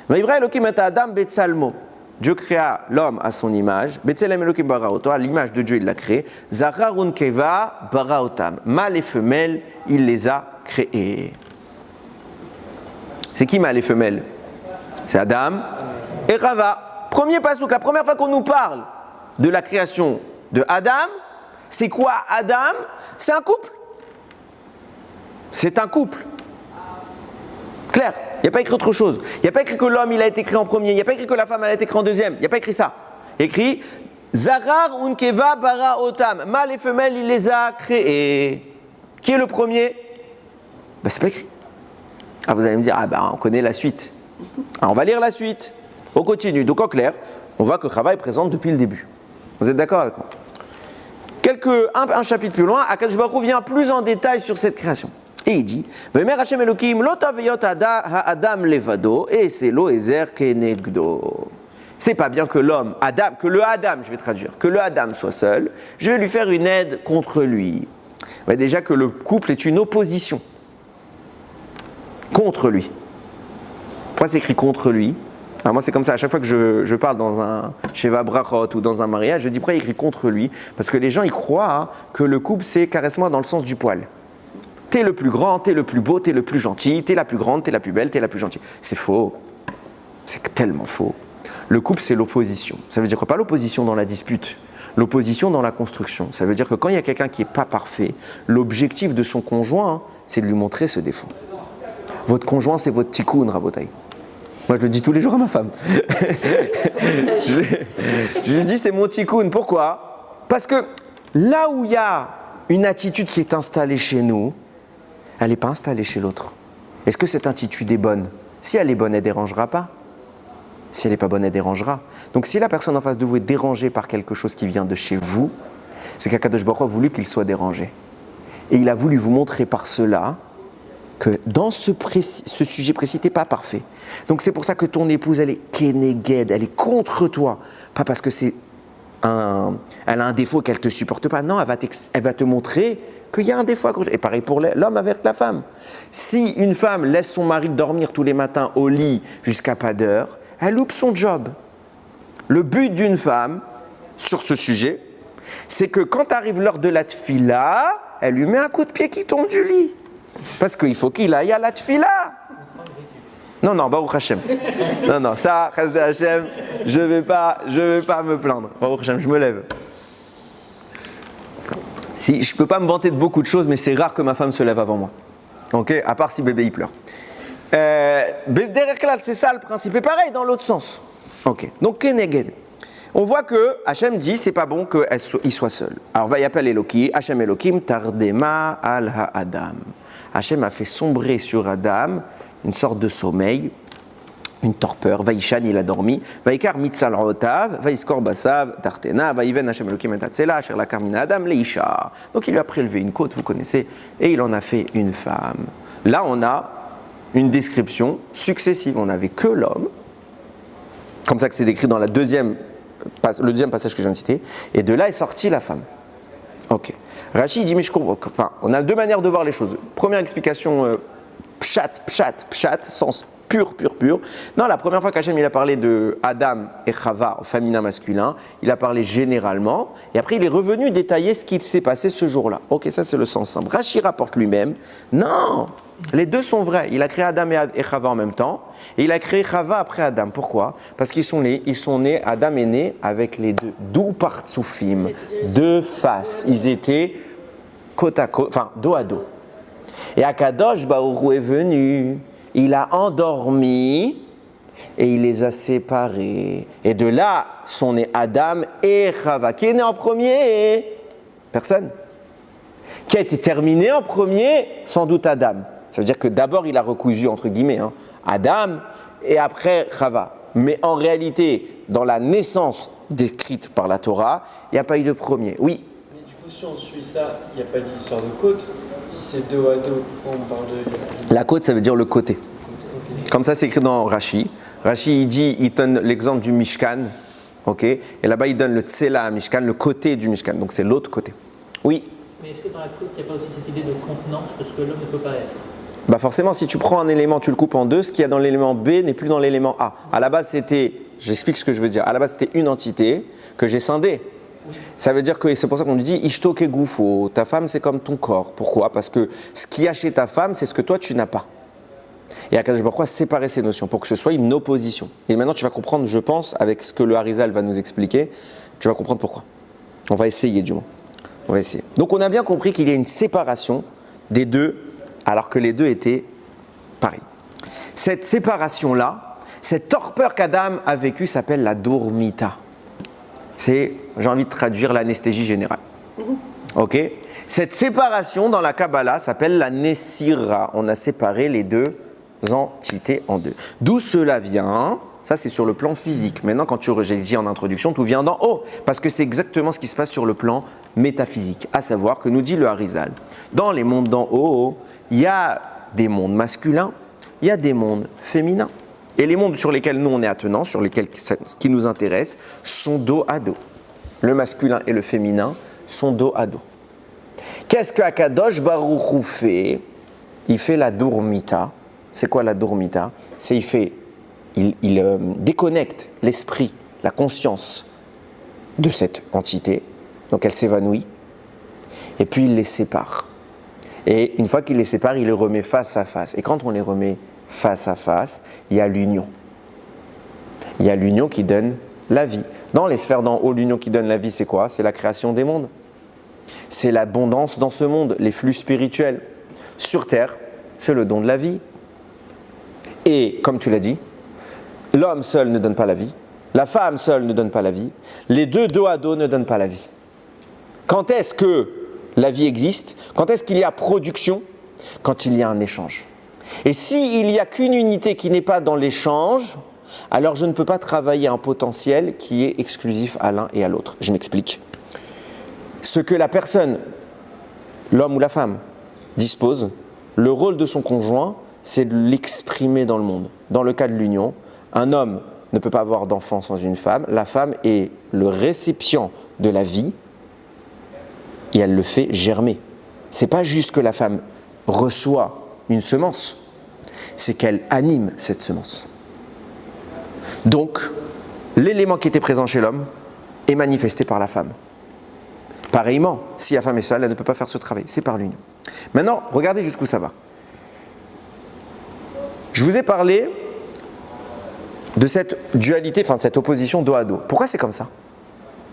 Vayivra Elokim et Adam betzalmo. Dieu créa l'homme à son image. Betzelem Elokim baraoto, à l'image de Dieu il l'a créé. Zachar unkeva baraotam. Mâle et femelle, il les a créés. C'est qui mâle et femelle ? C'est Adam et Rava. Premier pasouk, la première fois qu'on nous parle de la création de Adam, c'est quoi Adam ? C'est un couple. C'est un couple. Clair, il n'y a pas écrit autre chose. Il n'y a pas écrit que l'homme il a été créé en premier. Il n'y a pas écrit que la femme elle a été créée en deuxième. Il n'y a pas écrit ça. Écrit Zarar unkeva bara otam. Mâle et femelle, il les a créés. Qui est le premier ? C'est pas écrit. Vous allez me dire, on connaît la suite. On va lire la suite. On continue. Donc en clair, on voit que Chava est présente depuis le début. Vous êtes d'accord avec moi ? Un chapitre plus loin, Akadosh Baruch Hu vient plus en détail sur cette création. Et il dit, Vemer Hashem Elokim lo taveyot Adam levado et c'est lo ezer kenegdo. C'est pas bien que le Adam soit seul. Je vais lui faire une aide contre lui. Déjà que le couple est une opposition contre lui. Pourquoi c'est écrit contre lui ? Alors moi c'est comme ça, à chaque fois que je parle dans un Sheva Brachot ou dans un mariage, je dis pas écrit contre lui, parce que les gens ils croient que le couple c'est caresse-moi dans le sens du poil. T'es le plus grand, t'es le plus beau, t'es le plus gentil, t'es la plus grande, t'es la plus belle, t'es la plus gentille. C'est faux. C'est tellement faux. Le couple c'est l'opposition. Ça veut dire quoi? Pas l'opposition dans la dispute, l'opposition dans la construction. Ça veut dire que quand il y a quelqu'un qui n'est pas parfait, l'objectif de son conjoint, c'est de lui montrer ce défaut. Votre conjoint c'est votre tikkun, Rabotai. Moi, je le dis tous les jours à ma femme. je lui dis, c'est mon tikkun. Pourquoi? Parce que là où il y a une attitude qui est installée chez nous, elle n'est pas installée chez l'autre. Est-ce que cette attitude est bonne? Si elle est bonne, elle ne dérangera pas. Si elle n'est pas bonne, elle dérangera. Donc, si la personne en face de vous est dérangée par quelque chose qui vient de chez vous, c'est qu'Akadosh Baruch Hu a voulu qu'il soit dérangé. Et il a voulu vous montrer par cela que dans ce sujet précis, tu n'es pas parfait. Donc c'est pour ça que ton épouse, elle est keneged, elle est contre toi. Pas parce que elle a un défaut qu'elle ne te supporte pas. Non, elle va te montrer qu'il y a un défaut. Et pareil pour l'homme avec la femme. Si une femme laisse son mari dormir tous les matins au lit jusqu'à pas d'heure, elle loupe son job. Le but d'une femme, sur ce sujet, c'est que quand arrive l'heure de la tfila, elle lui met un coup de pied qui tombe du lit. Parce qu'il faut qu'il aille à la tfila. Non, Baruch Hashem. Non, ça, Chesed Hashem, je vais pas me plaindre. Baruch Hashem, je me lève. Si, je peux pas me vanter de beaucoup de choses, mais c'est rare que ma femme se lève avant moi. Ok, à part si bébé il pleure. Derek Klal, c'est ça le principe. Et pareil dans l'autre sens. Ok, donc Keneged. On voit que Hachem dit c'est pas bon qu'il soit seul. Alors va y appeler Elohim, Hachem Elohim, Tardema al ha-Adam. Hachem a fait sombrer sur Adam une sorte de sommeil, une torpeur. Vaïchan, il a dormi. Vaïkar mitzal rotav, vaïskor basav, tartena, vaïven Hachem Elohim et tatsela, asher la karmina Adam leisha. Donc il lui a prélevé une côte, vous connaissez, et il en a fait une femme. Là, on a une description successive. On n'avait que l'homme, comme ça que c'est décrit dans le deuxième passage que je viens de citer, et de là est sortie la femme. Ok. Rashi dit, mais je comprends. Enfin, on a deux manières de voir les choses. Première explication, pshat, sens pur. Non, la première fois qu'Hachem il a parlé de Adam et Chava au féminin masculin, il a parlé généralement, et après il est revenu détailler ce qui s'est passé ce jour-là. Ok, ça c'est le sens simple. Rashi rapporte lui-même, non, les deux sont vrais. Il a créé Adam et Chava en même temps, et il a créé Chava après Adam. Pourquoi? Parce qu'ils sont nés, Adam est né avec les deux, d'où partsoufim, deux faces. Ils étaient côte à côte, enfin dos à dos. Et Akadosh Baruch Hu est venu, il a endormi et il les a séparés. Et de là sont nés Adam et Chava. Qui est né en premier? Personne. Qui a été terminé en premier? Sans doute Adam. Ça veut dire que d'abord il a recousu entre guillemets Adam et après Chava. Mais en réalité, dans la naissance décrite par la Torah, il n'y a pas eu de premier. Oui. Mais du coup, si on suit ça, il n'y a pas d'histoire de côte. Si c'est dos à dos, pourquoi on parle de... La côte, ça veut dire le côté. Comme ça, c'est écrit dans Rashi. Rashi, il donne l'exemple du Mishkan. Ok. Et là-bas, il donne le Tsela à Mishkan, le côté du Mishkan. Donc, c'est l'autre côté. Oui. Mais est-ce que dans la côte, il n'y a pas aussi cette idée de contenance de ce que l'homme ne peut pas être? Bah forcément, si tu prends un élément, tu le coupes en deux, ce qu'il y a dans l'élément B n'est plus dans l'élément A. À la base, j'explique ce que je veux dire. À la base, c'était une entité que j'ai scindée. Ça veut dire que c'est pour ça qu'on lui dit Ishto ke gufo, ta femme c'est comme ton corps. Pourquoi? Parce que ce qu'il y a chez ta femme, c'est ce que toi tu n'as pas. Et Akadosh Baruch Hu a séparé ces notions pour que ce soit une opposition. Et maintenant, tu vas comprendre, je pense, avec ce que le Harizal va nous expliquer, tu vas comprendre pourquoi. On va essayer du moins. On va essayer. Donc, on a bien compris qu'il y a une séparation des deux, alors que les deux étaient pareils. Cette séparation-là, cette torpeur qu'Adam a vécue s'appelle la dormita. C'est, j'ai envie de traduire l'anesthésie générale. Ok? Cette séparation dans la Kabbalah s'appelle la Nessira. On a séparé les deux entités en deux. D'où cela vient? Ça, c'est sur le plan physique. Maintenant, quand j'ai dit en introduction, tout vient d'en haut. Parce que c'est exactement ce qui se passe sur le plan métaphysique. À savoir que nous dit le Harizal. Dans les mondes d'en haut, il y a des mondes masculins, il y a des mondes féminins. Et les mondes sur lesquels nous on est attenants, sur lesquels qui nous intéressent, sont dos à dos. Le masculin et le féminin sont dos à dos. Qu'est-ce que Akadosh Baruch Hu fait? Il fait la dormita. C'est quoi la dormita? C'est il fait déconnecte l'esprit, la conscience de cette entité, donc elle s'évanouit, et puis il les sépare. Et une fois qu'il les sépare, il les remet face à face. Et quand on les remet face à face, il y a l'union. Il y a l'union qui donne la vie. Dans les sphères d'en haut, l'union qui donne la vie, c'est quoi? C'est la création des mondes. C'est l'abondance dans ce monde, les flux spirituels. Sur Terre, c'est le don de la vie. Et comme tu l'as dit, l'homme seul ne donne pas la vie, la femme seule ne donne pas la vie, les deux dos à dos ne donnent pas la vie. Quand est-ce que la vie existe? Quand est-ce qu'il y a production? Quand il y a un échange. Et s'il n'y a qu'une unité qui n'est pas dans l'échange, alors je ne peux pas travailler un potentiel qui est exclusif à l'un et à l'autre. Je m'explique. Ce que la personne, l'homme ou la femme, dispose, le rôle de son conjoint, c'est de l'exprimer dans le monde. Dans le cas de l'union, un homme ne peut pas avoir d'enfant sans une femme. La femme est le récipient de la vie et elle le fait germer. C'est pas juste que la femme reçoit une semence, c'est qu'elle anime cette semence. Donc, l'élément qui était présent chez l'homme est manifesté par la femme. Pareillement, si la femme est seule, elle ne peut pas faire ce travail, c'est par l'union. Maintenant, regardez jusqu'où ça va. Je vous ai parlé de cette dualité, enfin de cette opposition dos à dos. Pourquoi c'est comme ça?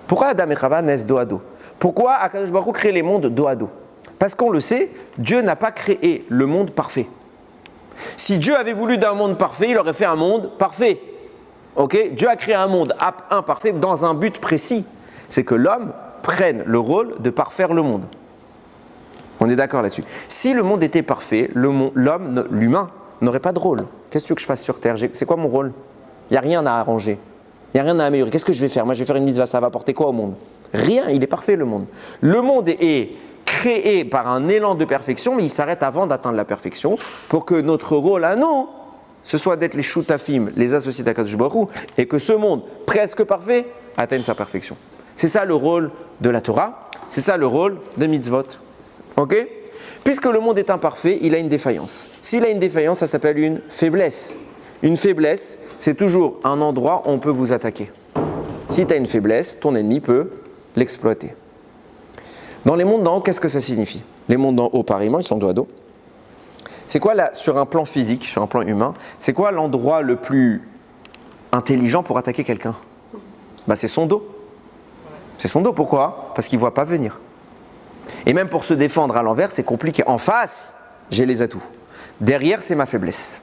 Pourquoi Adam et Chava naissent dos à dos? Pourquoi Akadosh Baruch Hu crée les mondes dos à dos? Parce qu'on le sait, Dieu n'a pas créé le monde parfait. Si Dieu avait voulu d'un monde parfait, il aurait fait un monde parfait. Okay? Dieu a créé un monde imparfait dans un but précis. C'est que l'homme prenne le rôle de parfaire le monde. On est d'accord là-dessus. Si le monde était parfait, l'homme, l'humain, n'aurait pas de rôle. Qu'est-ce que tu veux que je fasse sur Terre? C'est quoi mon rôle? Il n'y a rien à arranger. Il n'y a rien à améliorer. Qu'est-ce que je vais faire? Moi, je vais faire une mitzvah, ça va apporter quoi au monde? Rien, il est parfait le monde. Le monde est créé par un élan de perfection, mais il s'arrête avant d'atteindre la perfection pour que notre rôle à nous, ce soit d'être les shutafim, les associés d'Akadosh Baruch Hu, et que ce monde presque parfait atteigne sa perfection. C'est ça le rôle de la Torah, c'est ça le rôle de mitzvot. Ok? Puisque le monde est imparfait, il a une défaillance. S'il a une défaillance, ça s'appelle une faiblesse. Une faiblesse, c'est toujours un endroit où on peut vous attaquer. Si tu as une faiblesse, ton ennemi peut l'exploiter. Dans les mondes d'en haut, qu'est-ce que ça signifie? Les mondes d'en haut, pareillement, ils sont dos à dos. C'est quoi, là, sur un plan physique, sur un plan humain, c'est quoi l'endroit le plus intelligent pour attaquer quelqu'un? C'est son dos. C'est son dos, pourquoi? Parce qu'il ne voit pas venir. Et même pour se défendre à l'envers, c'est compliqué. En face, j'ai les atouts. Derrière, c'est ma faiblesse.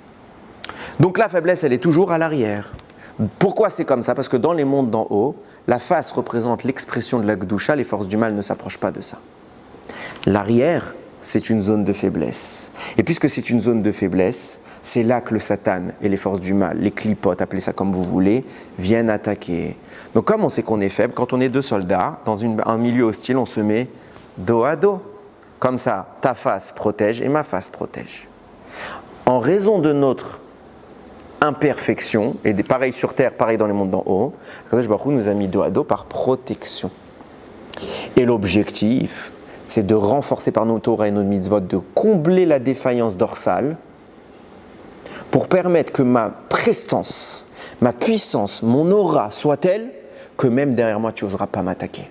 Donc la faiblesse, elle est toujours à l'arrière. Pourquoi c'est comme ça? Parce que dans les mondes d'en haut, la face représente l'expression de la Gdusha, les forces du mal ne s'approchent pas de ça. L'arrière, c'est une zone de faiblesse. Et puisque c'est une zone de faiblesse, c'est là que le Satan et les forces du mal, les clipotes, appelez ça comme vous voulez, viennent attaquer. Donc comme on sait qu'on est faible, quand on est deux soldats, dans un milieu hostile, on se met dos à dos. Comme ça, ta face protège et ma face protège. En raison de notre imperfection, et pareil sur terre, pareil dans les mondes d'en haut, Akadosh Baruch Hu nous a mis dos à dos par protection. Et l'objectif, c'est de renforcer par nos Torah et nos mitzvot, de combler la défaillance dorsale pour permettre que ma prestance, ma puissance, mon aura soit telle que même derrière moi, tu n'oseras pas m'attaquer.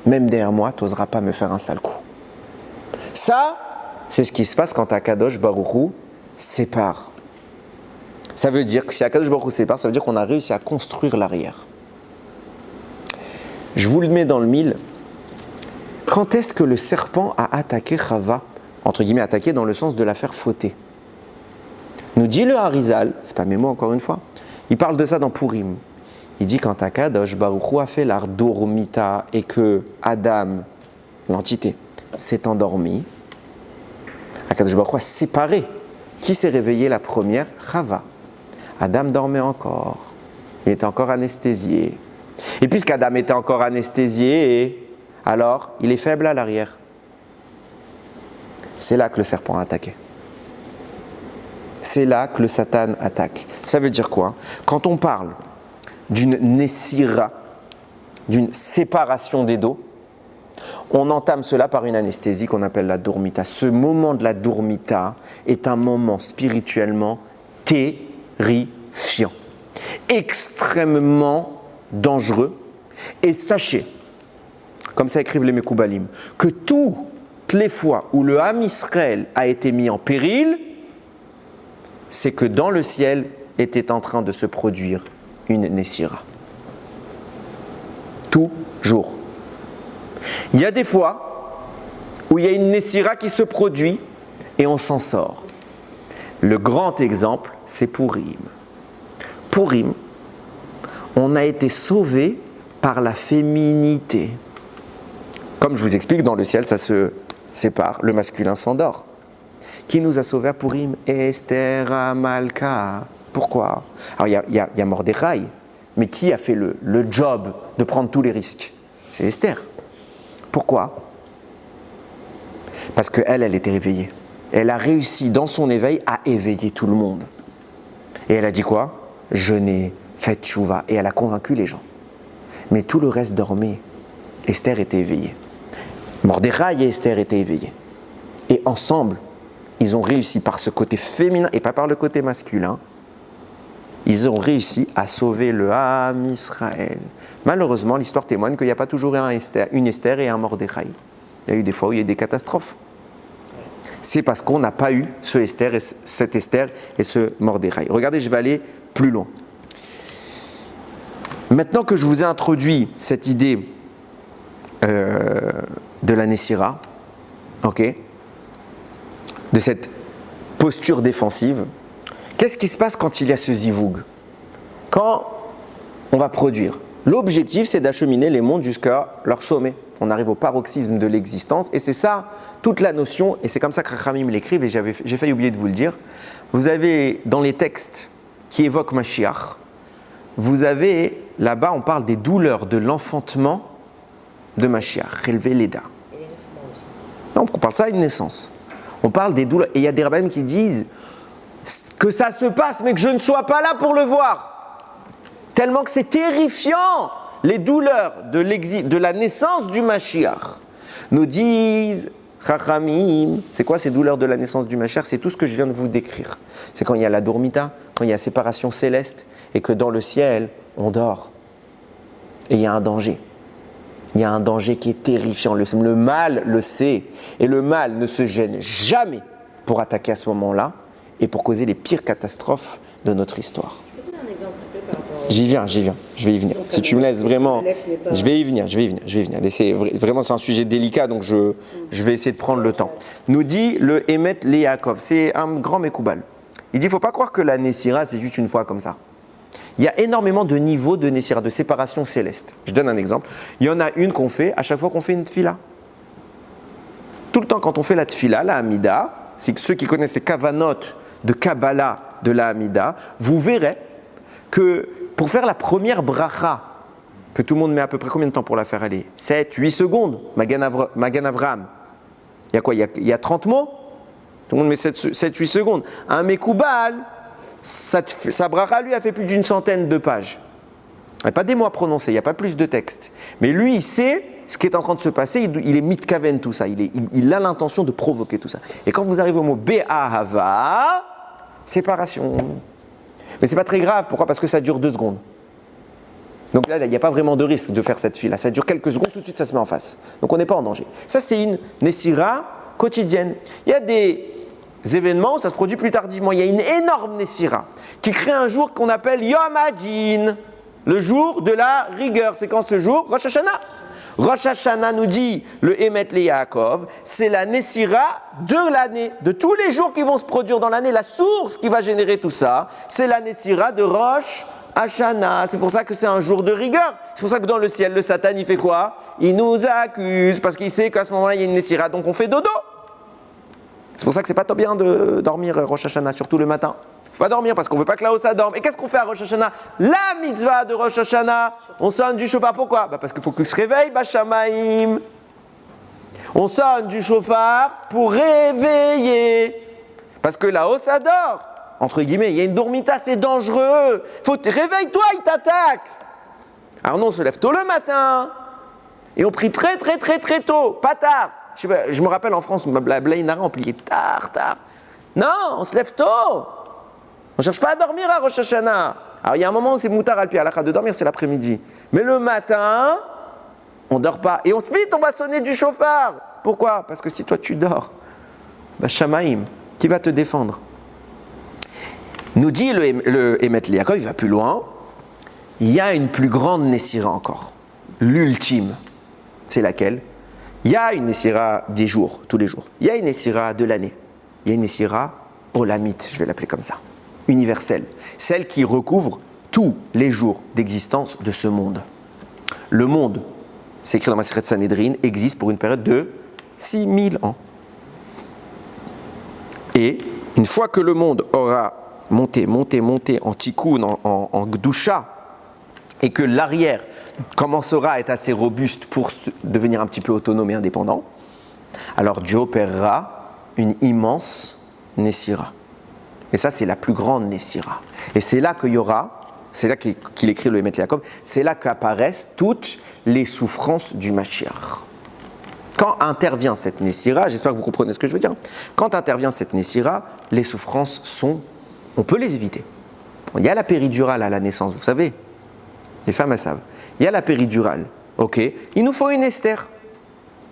Même derrière moi, tu n'oseras pas me faire un sale coup. Ça, c'est ce qui se passe quand Akadosh Baruch Hu sépare. Ça veut dire que si Akadosh Baruch Hu sépare, ça veut dire qu'on a réussi à construire l'arrière. Je vous le mets dans le mille. Quand est-ce que le serpent a attaqué Chava? Entre guillemets, attaqué dans le sens de la faire fauter. Nous dit le Harizal, c'est pas mes mots encore une fois, il parle de ça dans Purim. Il dit quand Akadosh Baruch Hu a fait la dormita et que Adam, l'entité, s'est endormi, Akadosh Baruch Hu a séparé. Qui s'est réveillé la première? Chava. Adam dormait encore. Il était encore anesthésié. Et puisqu'Adam était encore anesthésié, alors il est faible à l'arrière. C'est là que le serpent a attaqué. C'est là que le Satan attaque. Ça veut dire quoi? Quand on parle d'une nessira, d'une séparation des dos, on entame cela par une anesthésie qu'on appelle la dormita. Ce moment de la dormita est un moment spirituellement terrifiant. terrifiant, extrêmement dangereux. Et sachez, comme ça écrivent les Mekoubalim, que toutes les fois où le Ham Israël a été mis en péril, c'est que dans le ciel était en train de se produire une Nessira. Toujours. Il y a des fois où il y a une Nessira qui se produit et on s'en sort. Le grand exemple, c'est Pourim. Pourim, on a été sauvé par la féminité. Comme je vous explique, dans le ciel, ça se sépare, le masculin s'endort. Qui nous a sauvés à Pourim? Esther Amalka. Pourquoi? Alors il y a Mordechai, mais qui a fait le job de prendre tous les risques? C'est Esther. Pourquoi? Parce qu'elle était réveillée. Elle a réussi dans son éveil à éveiller tout le monde. Et elle a dit quoi? Je n'ai fait tchouva. Et elle a convaincu les gens. Mais tout le reste dormait. Esther était éveillée. Mordechai et Esther étaient éveillés. Et ensemble, ils ont réussi par ce côté féminin et pas par le côté masculin. Ils ont réussi à sauver le Ham Israël. Malheureusement, l'histoire témoigne qu'il n'y a pas toujours une Esther et un Mordechai. Il y a eu des fois où il y a eu des catastrophes. C'est parce qu'on n'a pas eu cette Esther et ce Mordechai. Regardez, je vais aller plus loin. Maintenant que je vous ai introduit cette idée de la Nessira, ok, de cette posture défensive, qu'est-ce qui se passe quand il y a ce zivoug? Quand on va produire, l'objectif c'est d'acheminer les mondes jusqu'à leur sommet. On arrive au paroxysme de l'existence et c'est ça toute la notion, et c'est comme ça que Rachamim l'écrivent, et j'ai failli oublier de vous le dire. Vous avez dans les textes qui évoquent Mashiach, vous avez là-bas, on parle des douleurs de l'enfantement de Mashiach, relevé l'Eda. Et les 9 mois aussi. Non, on parle ça à une naissance. On parle des douleurs, et il y a des rabbins qui disent que ça se passe, mais que je ne sois pas là pour le voir. Tellement que c'est terrifiant, les douleurs de la naissance du Mashiach. Nous disent Chachamim, c'est quoi ces douleurs de la naissance du Mashiach? C'est tout ce que je viens de vous décrire. C'est quand il y a la dormita, quand il y a séparation céleste, et que dans le ciel, on dort. Et il y a un danger. Il y a un danger qui est terrifiant. Le mal le sait. Et le mal ne se gêne jamais pour attaquer à ce moment-là et pour causer les pires catastrophes de notre histoire. Tu peux donner un exemple un peu par rapport J'y viens, je vais y venir. Si tu me laisses vraiment, je vais y venir. Vraiment, c'est un sujet délicat, donc je vais essayer de prendre le temps. Nous dit le Emet le Yaakov, c'est un grand Mekoubal. Il dit, il ne faut pas croire que la Nessira, c'est juste une fois comme ça. Il y a énormément de niveaux de Nessira, de séparation céleste. Je donne un exemple. Il y en a une qu'on fait à chaque fois qu'on fait une tfila. Tout le temps, quand on fait la tfila, la Hamida, c'est que ceux qui connaissent les kavanot de Kabbalah de la Hamida, vous verrez que pour faire la première bracha, que tout le monde met à peu près combien de temps pour la faire aller? 7, 8 secondes, Magan Avram. Il y a quoi? Il y a 30 mots? Tout le monde met 7, 8 secondes. Un Mekoubal, sa bracha, lui, a fait plus d'une centaine de pages. Il n'y a pas des mots à prononcer, il n'y a pas plus de texte. Mais lui, il sait ce qui est en train de se passer, il est mitkaven tout ça, il a l'intention de provoquer tout ça. Et quand vous arrivez au mot Be'ahava, séparation. Mais c'est pas très grave, pourquoi? Parce que ça dure 2 secondes. Donc là, il n'y a pas vraiment de risque de faire cette file-là. Ça dure quelques secondes, tout de suite ça se met en face. Donc on n'est pas en danger. Ça, c'est une Nessira quotidienne. Il y a des événements où ça se produit plus tardivement. Il y a une énorme Nessira qui crée un jour qu'on appelle Yom Hadin, le jour de la rigueur. C'est quand ce jour? Rosh Hashanah. Rosh Hashanah nous dit, le Emet le Yaakov, c'est la Nessira de l'année, de tous les jours qui vont se produire dans l'année. La source qui va générer tout ça, c'est la Nessira de Rosh Hashanah. C'est pour ça que c'est un jour de rigueur. C'est pour ça que dans le ciel, le Satan, il fait quoi? Il nous accuse, parce qu'il sait qu'à ce moment-là, il y a une Nessira, donc on fait dodo. C'est pour ça que c'est pas trop bien de dormir Rosh Hashanah, surtout le matin. Il ne faut pas dormir parce qu'on ne veut pas que la Ossa dorme. Et qu'est-ce qu'on fait à Rosh Hashanah? La mitzvah de Rosh Hashanah, on sonne du shofar. Pourquoi? Parce qu'il faut qu'il se réveille, Bashamaim. On sonne du shofar pour réveiller. Parce que la Ossa dort. Entre guillemets, il y a une dormita, c'est dangereux. Réveille-toi, il t'attaque. Alors nous, on se lève tôt le matin. Et on prie très tôt, pas tard. Je me rappelle en France, Blainara, on pliait tard. Non, on se lève tôt. On ne cherche pas à dormir à Rosh Hashanah. Alors il y a un moment où c'est moutar al pi halakha de dormir, c'est l'après-midi. Mais le matin, on ne dort pas. Et vite, on va sonner du chauffard. Pourquoi? Parce que si toi tu dors, bah Shamaïm, qui va te défendre? Nous dit le Emet Liakov, il va plus loin. Il y a une plus grande Nessira encore. L'ultime. C'est laquelle? Il y a une Nessira des jours, tous les jours. Il y a une Nessira de l'année. Il y a une Nessira olamite, je vais l'appeler comme ça. Universelle. Celle qui recouvre tous les jours d'existence de ce monde. Le monde, c'est écrit dans Masechet Sanhedrin, existe pour une période de 6000 ans. Et une fois que le monde aura monté en tikkun, en gdusha, et que l'arrière commencera à être assez robuste pour devenir un petit peu autonome et indépendant, alors Dieu opérera une immense Nessira. Et ça, c'est la plus grande Nessira. Et c'est là qu'il y aura, c'est là qu'il écrit le Emet Liakov, c'est là qu'apparaissent toutes les souffrances du Mashiach. Quand intervient cette Nessira, j'espère que vous comprenez ce que je veux dire, quand intervient cette Nessira, les souffrances sont, on peut les éviter. Il y a la péridurale à la naissance, vous savez, les femmes elles savent. Il y a la péridurale, ok. Il nous faut une Esther.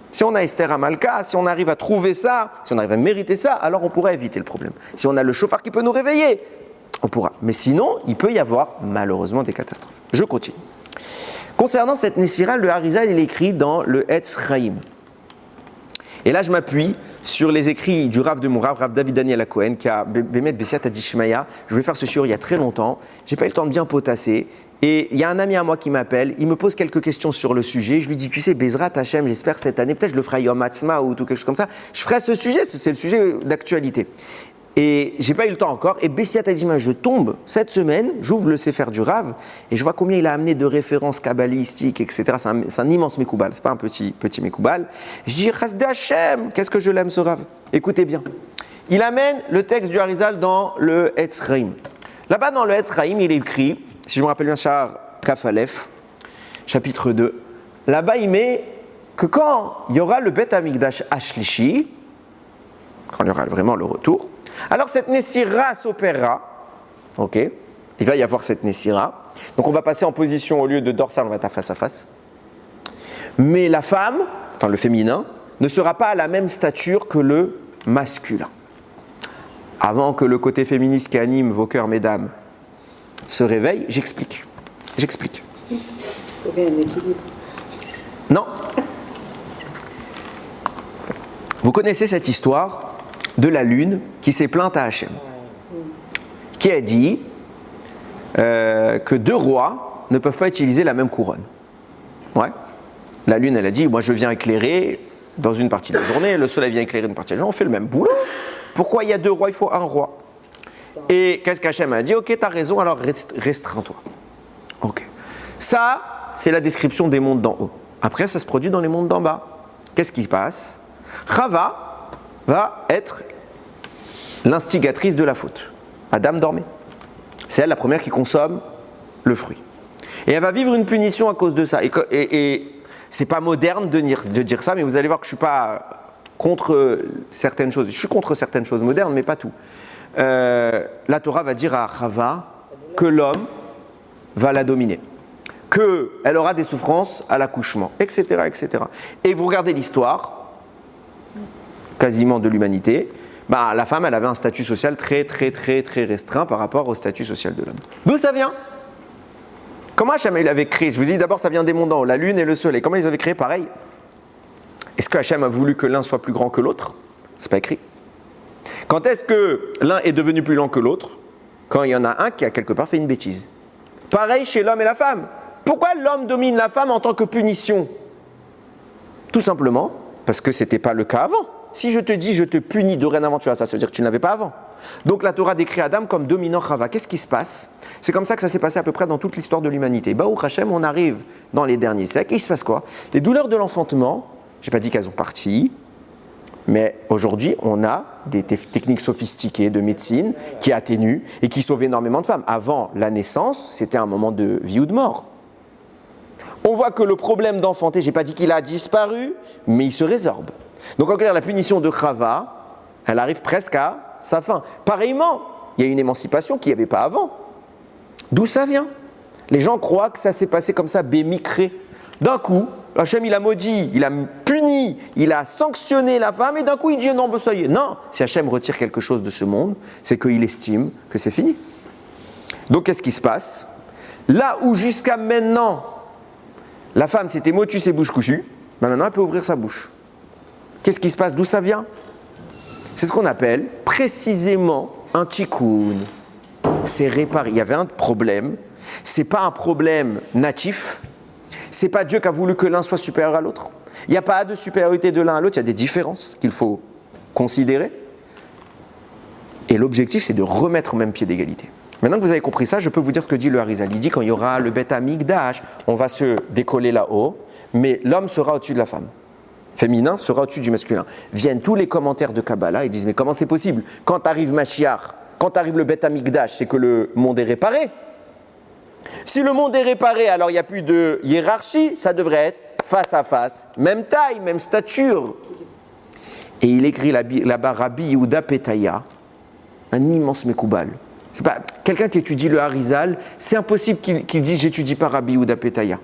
Si on a Esther Amalka, si on arrive à trouver ça, si on arrive à mériter ça, alors on pourra éviter le problème. Si on a le chauffard qui peut nous réveiller, on pourra. Mais sinon, il peut y avoir malheureusement des catastrophes. Je continue. Concernant cette Nessira, le Harizal, il écrit dans le Etz Chaim. Et là, je m'appuie sur les écrits du Rav de mon Rav David Daniel Akohen, qui a Bémet Bessiat Adishmaya. Je vais faire ce shiur il y a très longtemps. J'ai pas eu le temps de bien potasser. Et il y a un ami à moi qui m'appelle, il me pose quelques questions sur le sujet. Je lui dis, tu sais, Bezrat Hashem, j'espère cette année, peut-être je le ferai Yom Hatzma ou tout quelque chose comme ça. Je ferai ce sujet, c'est le sujet d'actualité. Et j'ai pas eu le temps encore. Et Bessiat Adishmaya, je tombe cette semaine, j'ouvre le Sefer du Rav et je vois combien il a amené de références kabbalistiques, etc. C'est un immense Mekoubal, c'est pas un petit Mekoubal. Je dis, Chasdei Hashem, qu'est-ce que je l'aime ce Rav. Écoutez bien. Il amène le texte du Harizal dans le Etz Chaim. Là-bas, dans le Etz Chaim, il est écrit, si je me rappelle bien, Shahar Kaf Aleph, chapitre 2. Là-bas, il met que quand il y aura le Bet Hamikdash Ashlishi, quand il y aura vraiment le retour, alors cette Nessira s'opérera, ok, il va y avoir cette Nessira, donc on va passer en position, au lieu de dorsale, on va être à face à face. Mais la femme, enfin le féminin, ne sera pas à la même stature que le masculin. Avant que le côté féministe qui anime vos cœurs, mesdames, se réveille, j'explique. Il faut bien un équilibre. Non. Vous connaissez cette histoire de la lune qui s'est plainte à Hachem, qui a dit que deux rois ne peuvent pas utiliser la même couronne. Ouais. La lune, elle a dit, moi je viens éclairer dans une partie de la journée, le soleil vient éclairer une partie de la journée, on fait le même boulot. Pourquoi il y a deux rois, il faut un roi? Et qu'est-ce qu'Hachem a dit? Ok, t'as raison, alors restreins-toi. Ok. Ça, c'est la description des mondes d'en haut. Après, ça se produit dans les mondes d'en bas. Qu'est-ce qui se passe? Chava va être l'instigatrice de la faute. Adam dormait. C'est elle la première qui consomme le fruit. Et elle va vivre une punition à cause de ça. Et c'est pas moderne de dire ça, mais vous allez voir que je suis pas contre certaines choses. Je suis contre certaines choses modernes, mais pas tout. La Torah va dire à Chava que l'homme va la dominer, qu'elle aura des souffrances à l'accouchement, etc., etc. Et vous regardez l'histoire, quasiment de l'humanité, bah, la femme, elle avait un statut social très restreint par rapport au statut social de l'homme. D'où ça vient? Comment Hachem il avait créé? Je vous dis d'abord, ça vient des mondes en haut, la lune et le soleil. Comment ils avaient créé? Pareil. Est-ce que Hachem a voulu que l'un soit plus grand que l'autre? C'est pas écrit. Quand est-ce que l'un est devenu plus lent que l'autre? Quand il y en a un qui a quelque part fait une bêtise. Pareil chez l'homme et la femme. Pourquoi l'homme domine la femme en tant que punition? Tout simplement parce que ce n'était pas le cas avant. Si je te dis je te punis dorénavant, tu as ça, ça veut dire que tu ne l'avais pas avant. Donc la Torah décrit Adam comme dominant Chava. Qu'est-ce qui se passe? C'est comme ça que ça s'est passé à peu près dans toute l'histoire de l'humanité. Baruch Hashem, on arrive dans les derniers siècles. Et il se passe quoi? Les douleurs de l'enfantement, je n'ai pas dit qu'elles ont parti, mais aujourd'hui, on a des techniques sophistiquées de médecine qui atténuent et qui sauvent énormément de femmes. Avant la naissance, c'était un moment de vie ou de mort. On voit que le problème d'enfanter, je n'ai pas dit qu'il a disparu, mais il se résorbe. Donc en clair, la punition de Chava, elle arrive presque à sa fin. Pareillement, il y a une émancipation qu'il n'y avait pas avant. D'où ça vient? Les gens croient que ça s'est passé comme ça, bémicré. D'un coup, Hachem il a maudit, il a puni, il a sanctionné la femme et d'un coup il dit non, ben ça y est. Non, si Hachem retire quelque chose de ce monde, c'est qu'il estime que c'est fini. Donc qu'est-ce qui se passe? Là où jusqu'à maintenant, la femme s'était motus et bouche cousue, ben maintenant elle peut ouvrir sa bouche. Qu'est-ce qui se passe? D'où ça vient? C'est ce qu'on appelle précisément un tikkun. C'est réparé. Il y avait un problème. C'est pas un problème natif. C'est pas Dieu qui a voulu que l'un soit supérieur à l'autre. Il n'y a pas de supériorité de l'un à l'autre. Il y a des différences qu'il faut considérer. Et l'objectif, c'est de remettre au même pied d'égalité. Maintenant que vous avez compris ça, je peux vous dire ce que dit le Harizal. Il dit quand il y aura le Beth Amikdash, on va se décoller là-haut, mais l'homme sera au-dessus de la femme. Féminin sera au-dessus du masculin. Viennent tous les commentaires de Kabbalah et disent mais comment c'est possible? Quand arrive Mashiach, quand arrive le Beth Amikdash, c'est que le monde est réparé. Si le monde est réparé, alors il n'y a plus de hiérarchie, ça devrait être face à face, même taille, même stature. Et il écrit là-bas Rabbi Yehuda Petaya, un immense Mekoubal. C'est pas quelqu'un qui étudie le Harizal, c'est impossible qu'il dise j'étudie pas Rabbi Yehuda Petaya.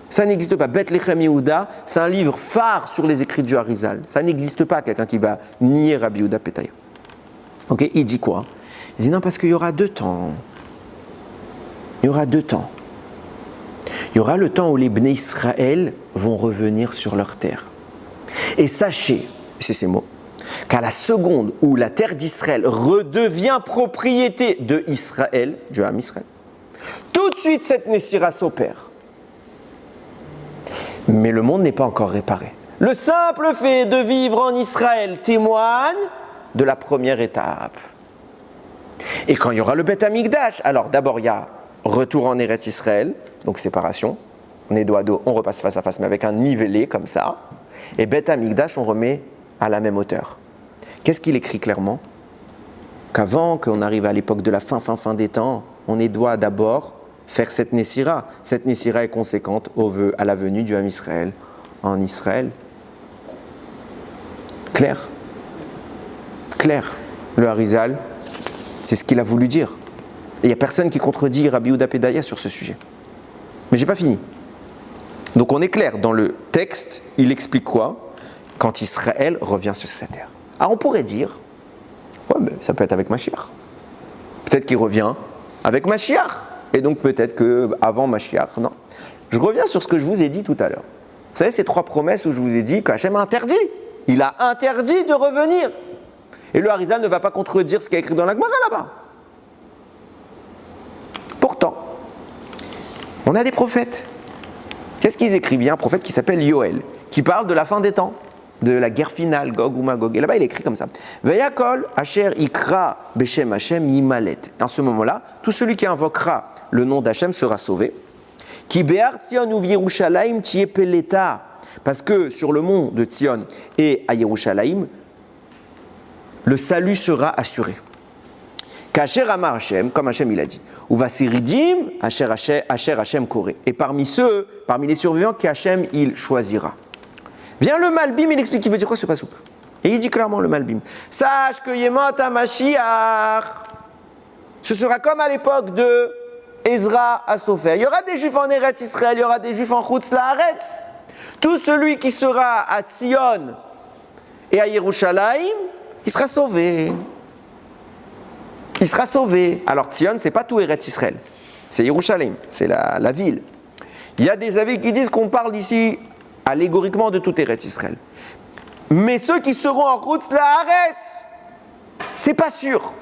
Ça n'existe pas. Bethléem Yehuda, c'est un livre phare sur les écrits du Harizal. Ça n'existe pas quelqu'un qui va nier Rabbi Yehuda Petaya. Ok, il dit quoi? Il dit non parce qu'il y aura deux temps. Il y aura deux temps. Il y aura le temps où les Bnei Israël vont revenir sur leur terre. Et sachez, c'est ces mots, qu'à la seconde où la terre d'Israël redevient propriété de Israël, du Ham Israël, tout de suite cette Nessira s'opère. Mais le monde n'est pas encore réparé. Le simple fait de vivre en Israël témoigne de la première étape. Et quand il y aura le Beth Amikdash, alors d'abord il y a retour en Eretz Israël, donc séparation, on est dos à dos, on repasse face à face, mais avec un nivelé comme ça. Et Beth Amikdash, on remet à la même hauteur. Qu'est-ce qu'il écrit clairement? Qu'avant qu'on arrive à l'époque de la fin des temps, on doit d'abord faire cette Nessira. Cette Nessira est conséquente à la venue du Ham Israël en Israël. Clair? Clair. Le Harizal, c'est ce qu'il a voulu dire. Et il n'y a personne qui contredit Rabbi Yehuda Petaya sur ce sujet. Mais j'ai pas fini. Donc on est clair, dans le texte, il explique quoi? Quand Israël revient sur sa terre. Alors on pourrait dire, ouais, mais ça peut être avec Mashiach. Peut-être qu'il revient avec Mashiach. Et donc peut-être qu'avant Mashiach, non. Je reviens sur ce que je vous ai dit tout à l'heure. Vous savez, ces trois promesses où je vous ai dit qu'Hachem a interdit. Il a interdit de revenir. Et le Harizal ne va pas contredire ce qu'il y a écrit dans la Gemara là-bas. Pourtant, on a des prophètes. Qu'est-ce qu'ils écrivent? Il y a un prophète qui s'appelle Yoël, qui parle de la fin des temps, de la guerre finale, Gog ou Magog. Et là-bas, il écrit comme ça. Vayakol, Asher Ikra, Beshem Hashem, Yimalet. En ce moment-là, tout celui qui invoquera le nom d'Hachem sera sauvé. Ki be'ar Tzion ou Yerushalayim tiye peleta. Parce que sur le mont de Tzion et à Yerushalayim, le salut sera assuré. Kasher Amar Hashem, comme Hashem il a dit. Ou Vasiridim, Asher Hashem Koré. Et parmi les survivants, qu'Hachem il choisira. Vient le Malbim, il explique, il veut dire quoi ce pasouk? Et il dit clairement le Malbim. Sache que Yemot HaMashiach, ce sera comme à l'époque de Ezra à Sopher. Il y aura des Juifs en Eretz Israël, il y aura des Juifs en Chutz Laaretz. Tout celui qui sera à Tzion et à Yerushalayim, il sera sauvé. Il sera sauvé. Alors Tzion, c'est pas tout Eretz Israël. C'est Yerushalayim, c'est la ville. Il y a des avis qui disent qu'on parle d'ici allégoriquement de tout Eretz Israël. Mais ceux qui seront en Chutz Laaretz, c'est pas sûr.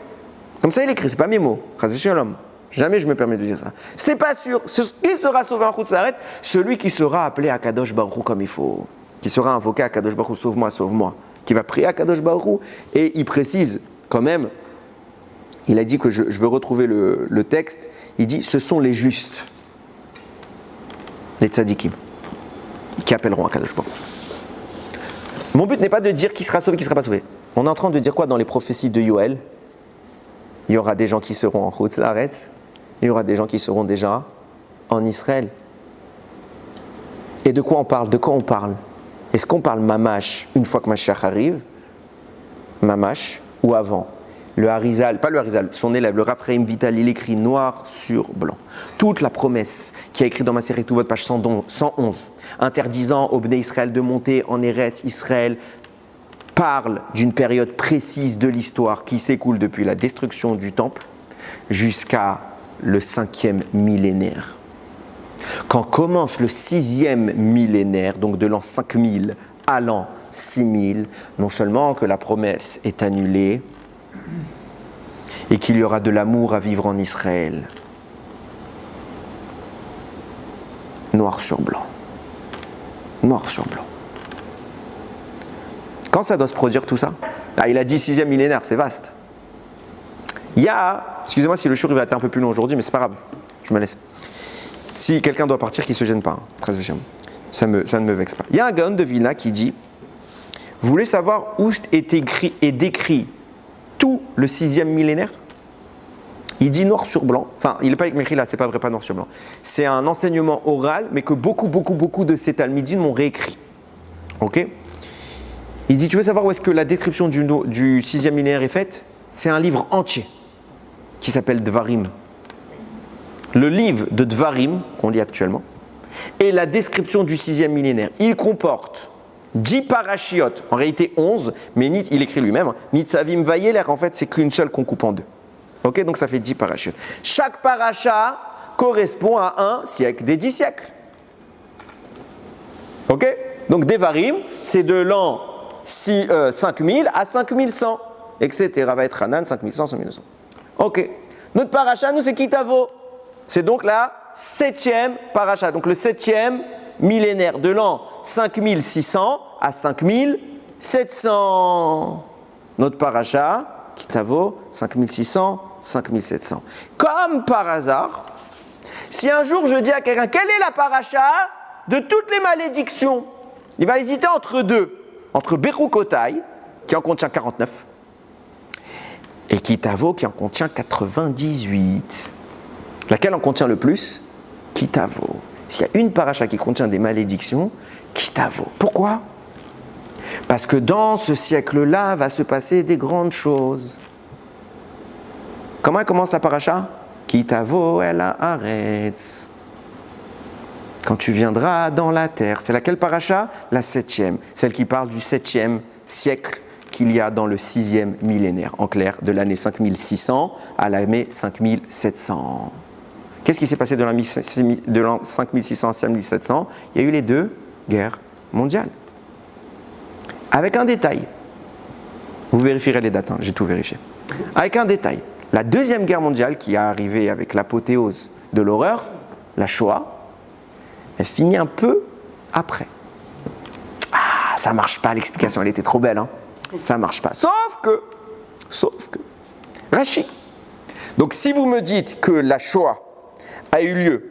Comme ça il écrit, c'est pas mes mots. Chas v'shalom. Jamais je me permets de dire ça. C'est pas sûr. Qui sera sauvé en Chutz Laaretz? Celui qui sera appelé à Kadosh Baruch Hu comme il faut. Qui sera invoqué à Kadosh Baruch Hu, sauve-moi, sauve-moi. Qui va prier à Kadosh Baruch Hu. Et il précise quand même, il a dit que je veux retrouver le texte, il dit ce sont les justes, les tzadikim, qui appelleront à Kadosh Baruch Hu. Mon but n'est pas de dire qui sera sauvé, qui ne sera pas sauvé. On est en train de dire quoi dans les prophéties de Yoël? Il y aura des gens qui seront en Chutz Laaretz, il y aura des gens qui seront déjà en Israël. Et de quoi on parle? De quoi on parle? Est-ce qu'on parle mamash une fois que Mashiach arrive? Mamash ou avant? le Harizal, pas le Harizal, son élève, le Raphaïm Vital, il écrit noir sur blanc. Toute la promesse qui est écrite dans Maseret Tuvot, page 111, interdisant aux Bnei Israël de monter en Eretz Israël, parle d'une période précise de l'histoire qui s'écoule depuis la destruction du temple jusqu'à le 5e millénaire. Quand commence le 6e millénaire, donc de l'an 5000 à l'an 6000, non seulement que la promesse est annulée et qu'il y aura de l'amour à vivre en Israël, noir sur blanc. Noir sur blanc. Quand ça doit se produire tout ça? Il a dit 6e millénaire, c'est vaste. Il y a, excusez-moi si le shiur va être un peu plus long aujourd'hui, mais c'est pas grave, je me laisse. Si quelqu'un doit partir, qu'il ne se gêne pas, très spécialement. Ça ne me vexe pas. Il y a un Gaon de Vilna qui dit, vous voulez savoir où est écrit et décrit tout le 6e millénaire? Il dit noir sur blanc, enfin il n'est pas écrit là, c'est pas vrai, pas noir sur blanc. C'est un enseignement oral, mais que beaucoup de ces talmidim m'ont réécrit. Ok? Il dit, tu veux savoir où est-ce que la description du 6e millénaire est faite? C'est un livre entier qui s'appelle Dvarim. Le livre de Dvarim, qu'on lit actuellement, est la description du 6e millénaire. Il comporte 10 parashiot, en réalité 11, mais il écrit lui-même, Nitzavim Vayeler, en fait, c'est qu'une seule qu'on coupe en deux. Ok, donc ça fait 10 parashiot. Chaque parasha correspond à un siècle des 10 siècles. Ok? Donc Devarim, c'est de l'an 5000 à 5100, etc. Va être Hanan, 5100, 5200. Ok. Notre paracha, nous, c'est Kitavo. C'est donc la 7e paracha, donc le 7e millénaire, de l'an 5600 à 5700. Notre paracha, Kitavo, 5600, 5700. Comme par hasard, si un jour je dis à quelqu'un, quelle est la paracha de toutes les malédictions? Il va hésiter entre deux. Entre Bechukotai, qui en contient 49, et Kitavo, qui en contient 98. Laquelle en contient le plus? Kitavo. S'il y a une paracha qui contient des malédictions, Kitavo. Pourquoi? Parce que dans ce siècle-là va se passer des grandes choses. Comment elle commence la paracha? Kitavo el haaretz. Quand tu viendras dans la terre. C'est laquelle paracha? La 7e. Celle qui parle du 7e siècle qu'il y a dans le 6e millénaire. En clair, de l'année 5600 à l'année 5700. Qu'est-ce qui s'est passé de l'an 5600 à 5700? Il y a eu les 2 guerres mondiales. Avec un détail. Vous vérifierez les dates, hein, j'ai tout vérifié. Avec un détail. La 2e guerre mondiale, qui est arrivée avec l'apothéose de l'horreur, la Shoah, elle finit un peu après. Ah, ça marche pas, l'explication, elle était trop belle, hein. Ça marche pas. Sauf que, Rashi. Donc si vous me dites que la Shoah a eu lieu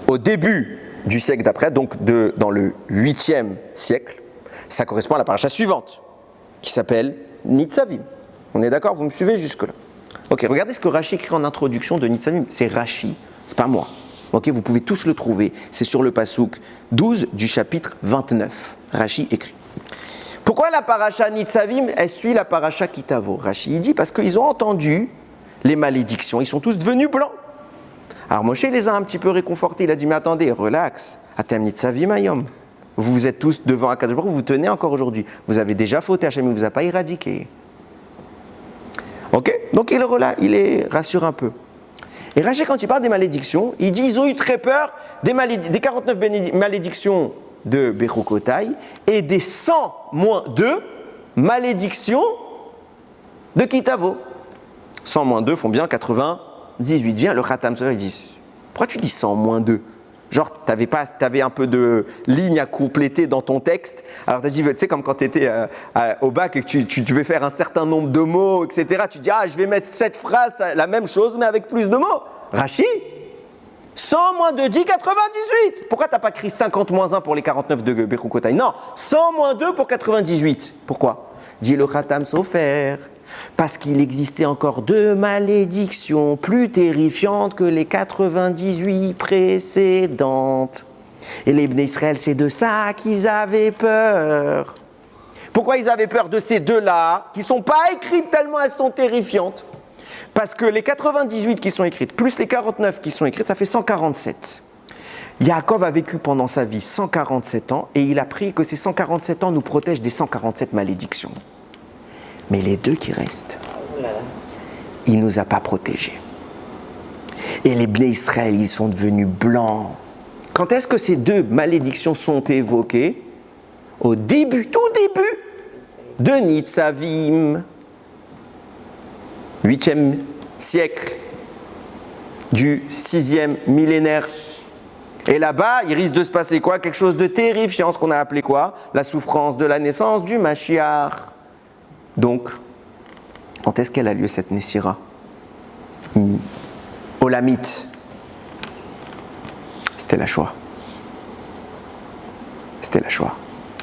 au début du siècle d'après, donc dans le 8e siècle, ça correspond à la paracha suivante, qui s'appelle Nitzavim. On est d'accord? Vous me suivez jusque-là? Ok, regardez ce que Rashi écrit en introduction de Nitzavim. C'est Rashi, c'est pas moi. Ok, vous pouvez tous le trouver. C'est sur le pasouk 12 du chapitre 29. Rashi écrit. Pourquoi la paracha Nitzavim, elle suit la paracha Kitavo? Rashi il dit parce qu'ils ont entendu les malédictions. Ils sont tous devenus blancs. Alors Moshe les a un petit peu réconfortés. Il a dit, mais attendez, relax. Atem Nitzavim ayom. Vous êtes tous devant Akadosh Baruch Hu, vous tenez encore aujourd'hui. Vous avez déjà fauté, Hachem ne vous a pas éradiqué. Ok? Donc il les rassure un peu. Et Rashi, quand il parle des malédictions, il dit ils ont eu très peur des 49 malédictions de Bechukotai et des 100 moins 2 malédictions de Kitavo. 100 moins 2 font bien 98. Vient le Khatam Sofer, il dit pourquoi tu dis 100 moins 2? Genre, t'avais un peu de lignes à compléter dans ton texte. Alors, t'as dit, tu sais, comme quand tu étais au bac et que tu devais faire un certain nombre de mots, etc. Tu dis, je vais mettre cette phrase, la même chose, mais avec plus de mots. Rashi, 100 moins 2 dit 98. Pourquoi t'as pas écrit 50 moins 1 pour les 49 de Bechukotai? Non, 100 moins 2 pour 98. Pourquoi? Dit le Khatam Sofer. Parce qu'il existait encore 2 malédictions plus terrifiantes que les 98 précédentes. Et les Bnei Israël, c'est de ça qu'ils avaient peur. Pourquoi ils avaient peur de ces deux-là, qui ne sont pas écrites tellement elles sont terrifiantes? Parce que les 98 qui sont écrites, plus les 49 qui sont écrites, ça fait 147. Yaakov a vécu pendant sa vie 147 ans et il a pris que ces 147 ans nous protègent des 147 malédictions. Mais les deux qui restent, il ne nous a pas protégés. Et les Bnei Israël, ils sont devenus blancs. Quand est-ce que ces deux malédictions sont évoquées? Au début, tout début de Nitzavim, 8e siècle du 6e millénaire. Et là-bas, il risque de se passer quoi? Quelque chose de terrifiant, ce qu'on a appelé quoi? La souffrance de la naissance du Mashiach. Donc, quand est-ce qu'elle a lieu cette Nessira? Olamite. C'était la Shoah. C'était la Shoah.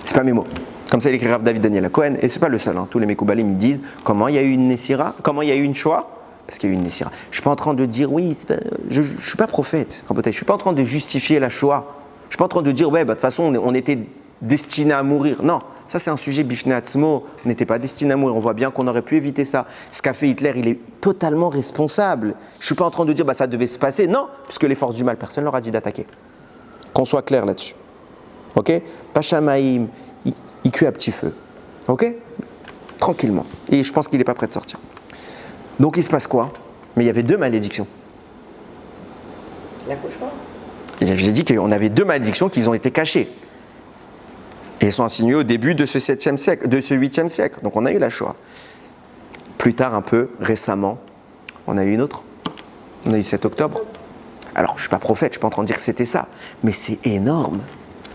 C'est pas mes mots. Comme ça, il écrit Rav David Daniel Cohen, et c'est pas le seul. Hein. Tous les Mekoubalim me disent comment il y a eu une Nessira, comment il y a eu une Shoah. Parce qu'il y a eu une Nessira. Je ne suis pas en train de dire, oui, je ne suis pas prophète. Je ne suis pas en train de justifier la Shoah. Je ne suis pas en train de dire, ouais, de toute façon, on était destiné à mourir. Non, ça c'est un sujet bifne atzmo. On n'était pas destiné à mourir. On voit bien qu'on aurait pu éviter ça. Ce qu'a fait Hitler, il est totalement responsable. Je ne suis pas en train de dire, ça devait se passer. Non, puisque les forces du mal, personne ne leur a dit d'attaquer. Qu'on soit clair là-dessus. Ok? Pachamaïm, il cuit à petit feu. Ok? Tranquillement. Et je pense qu'il n'est pas prêt de sortir. Donc il se passe quoi? Mais il y avait deux malédictions. L'accouchement. J'ai dit qu'on avait deux malédictions qui ont été cachées. Et elles sont insinuées au début de ce 7e siècle, de ce 8e siècle. Donc on a eu la Shoah. Plus tard, un peu récemment, on a eu une autre. On a eu 7 octobre. Alors je ne suis pas prophète, je ne suis pas en train de dire que c'était ça. Mais c'est énorme.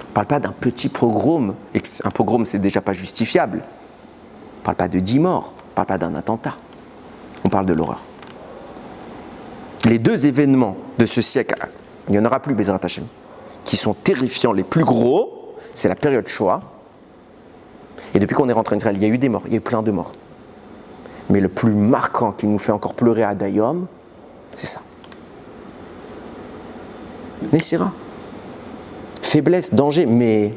On ne parle pas d'un petit pogrom. Un pogrom, c'est déjà pas justifiable. On ne parle pas de 10 morts. On ne parle pas d'un attentat. On parle de l'horreur. Les deux événements de ce siècle, il n'y en aura plus, Bezrat Hashem, qui sont terrifiants, les plus gros, c'est la période Shoah. Et depuis qu'on est rentré en Israël, il y a eu des morts, il y a eu plein de morts. Mais le plus marquant qui nous fait encore pleurer à Dayom, c'est ça. Nessira. Faiblesse, danger, mais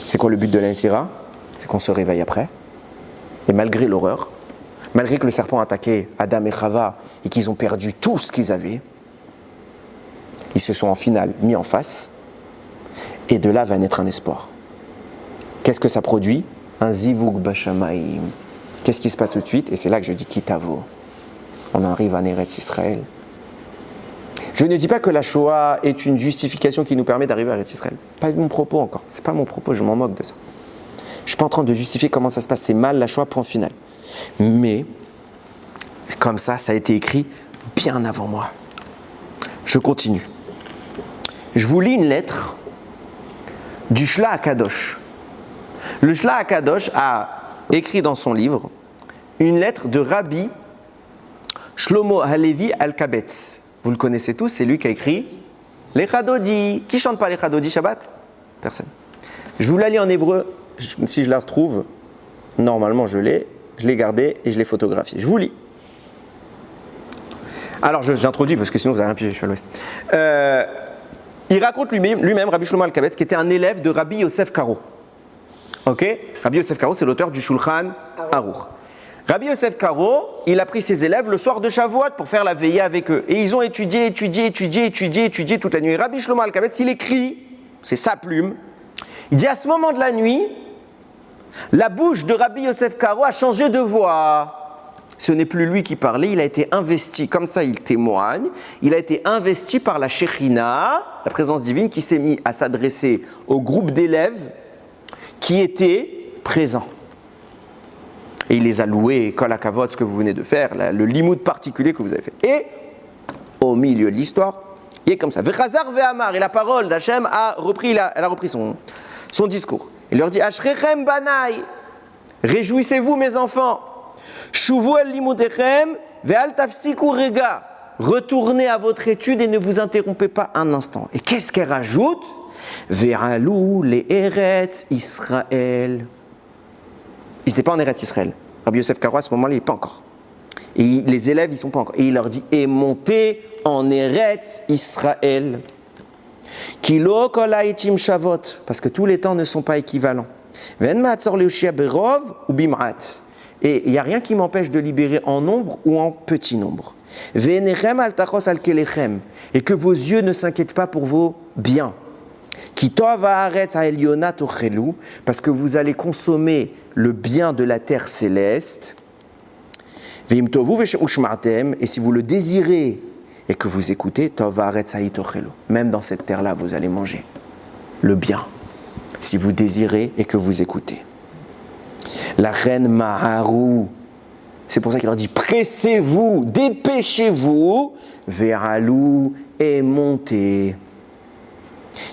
c'est quoi le but de la Nessira? C'est qu'on se réveille après. Et malgré l'horreur, malgré que le serpent a attaqué Adam et Chava et qu'ils ont perdu tout ce qu'ils avaient, ils se sont en finale mis en face et de là va naître un espoir. Qu'est-ce que ça produit? Un zivug bashamaim. Qu'est-ce qui se passe tout de suite? Et c'est là que je dis kitavo. On arrive à Eretz Israël. Je ne dis pas que la Shoah est une justification qui nous permet d'arriver à Eretz Israël. Pas de mon propos encore. C'est pas mon propos, je m'en moque de ça. Je ne suis pas en train de justifier comment ça se passe. C'est mal la Shoah, point final. Mais, comme ça a été écrit bien avant moi. Je continue. Je vous lis une lettre du Shla HaKadosh. Le Shla HaKadosh a écrit dans son livre une lettre de Rabbi Shlomo Halevi Al-Kabetz. Vous le connaissez tous, c'est lui qui a écrit les Chadodi. Qui chante pas les Chadodi Shabbat? Personne. Je vous la lis en hébreu. Si je la retrouve, normalement je l'ai gardée et je l'ai photographiée. Je vous lis. Alors j'introduis parce que sinon vous n'avez rien pigé, je suis à l'ouest. Il raconte lui-même, Rabbi Shlomo Al-Kabetz, qui était un élève de Rabbi Yosef Karo. Ok? Rabbi Yosef Karo, c'est l'auteur du Shulchan Aruch. Rabbi Yosef Karo, il a pris ses élèves le soir de Shavuot pour faire la veillée avec eux. Et ils ont étudié toute la nuit. Et Rabbi Shlomo Al-Kabetz, il écrit, c'est sa plume, il dit à ce moment de la nuit, la bouche de Rabbi Yosef Karo a changé de voix. Ce n'est plus lui qui parlait, il a été investi, comme ça il témoigne, il a été investi par la Shekhinah, la présence divine, qui s'est mise à s'adresser au groupe d'élèves qui étaient présents. Et il les a loués, kol hakavod, ce que vous venez de faire, le limoud particulier que vous avez fait. Et, au milieu de l'histoire, il est comme ça. Vechazar ve'amar, et la parole d'Hachem elle a repris son discours. Il leur dit, Ashrechem banai, réjouissez-vous mes enfants, shuvu el limudechem ve'al tafsiku rega, retournez à votre étude et ne vous interrompez pas un instant. Et qu'est-ce qu'elle rajoute? Ve'alou le Eretz Israël. Ils n'étaient pas en Eretz Israël. Rabbi Yosef Karo, à ce moment-là, il n'est pas encore. Et les élèves, ils ne sont pas encore. Et il leur dit, et montez en Eretz Israël. Kilo kol ha'etim shavot, parce que tous les temps ne sont pas équivalents. Et il n'y a rien qui m'empêche de libérer en nombre ou en petit nombre. Et que vos yeux ne s'inquiètent pas pour vos biens. Parce que vous allez consommer le bien de la terre céleste. Et si vous le désirez et que vous écoutez, même dans cette terre-là, vous allez manger le bien. Si vous désirez et que vous écoutez. La reine Maharou, c'est pour ça qu'il leur dit pressez-vous, dépêchez-vous, Ve'alou et montez.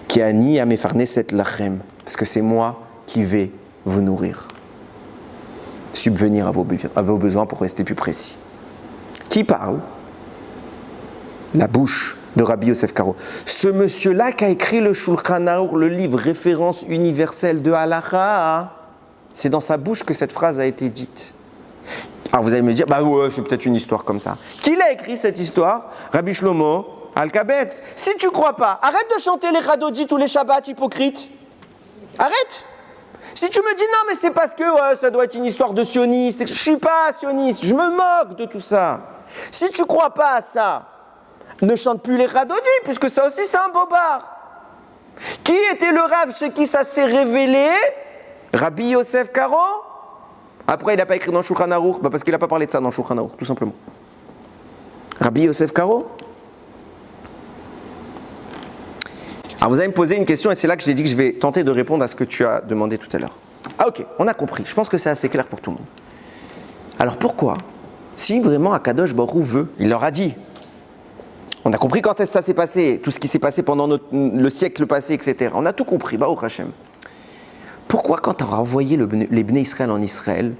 Kiani amefarneset lachem, parce que c'est moi qui vais vous nourrir. Subvenir à vos besoins pour rester plus précis. Qui parle? La bouche de Rabbi Yosef Karo. Ce monsieur-là qui a écrit le Shulchan Aruch, le livre référence universelle de Halacha, c'est dans sa bouche que cette phrase a été dite. Alors vous allez me dire, bah ouais, c'est peut-être une histoire comme ça. Qui l'a écrit cette histoire? Rabbi Shlomo Alkabetz. Si tu crois pas, arrête de chanter les Radodis tous les Shabbats, hypocrite. Arrête. Si tu me dis non, mais c'est parce que ça doit être une histoire de sioniste, je suis pas sioniste, je me moque de tout ça. Si tu crois pas à ça, ne chante plus les Radodis, puisque ça aussi c'est un bobard. Qui était le Rav chez qui ça s'est révélé? Rabbi Yosef Karo. Après, il n'a pas écrit dans Shulchan Aruch, parce qu'il n'a pas parlé de ça dans Shulchan Aruch, tout simplement. Rabbi Yosef Karo. Alors vous allez me poser une question, et c'est là que j'ai dit que je vais tenter de répondre à ce que tu as demandé tout à l'heure. Ah ok, on a compris. Je pense que c'est assez clair pour tout le monde. Alors pourquoi, si vraiment Akadosh Baruch Hu veut, il leur a dit, on a compris quand est-ce que ça s'est passé, tout ce qui s'est passé pendant le siècle passé, etc. On a tout compris, Baruch Hashem. Pourquoi quand tu as envoyé les Bnei Israël en Israël,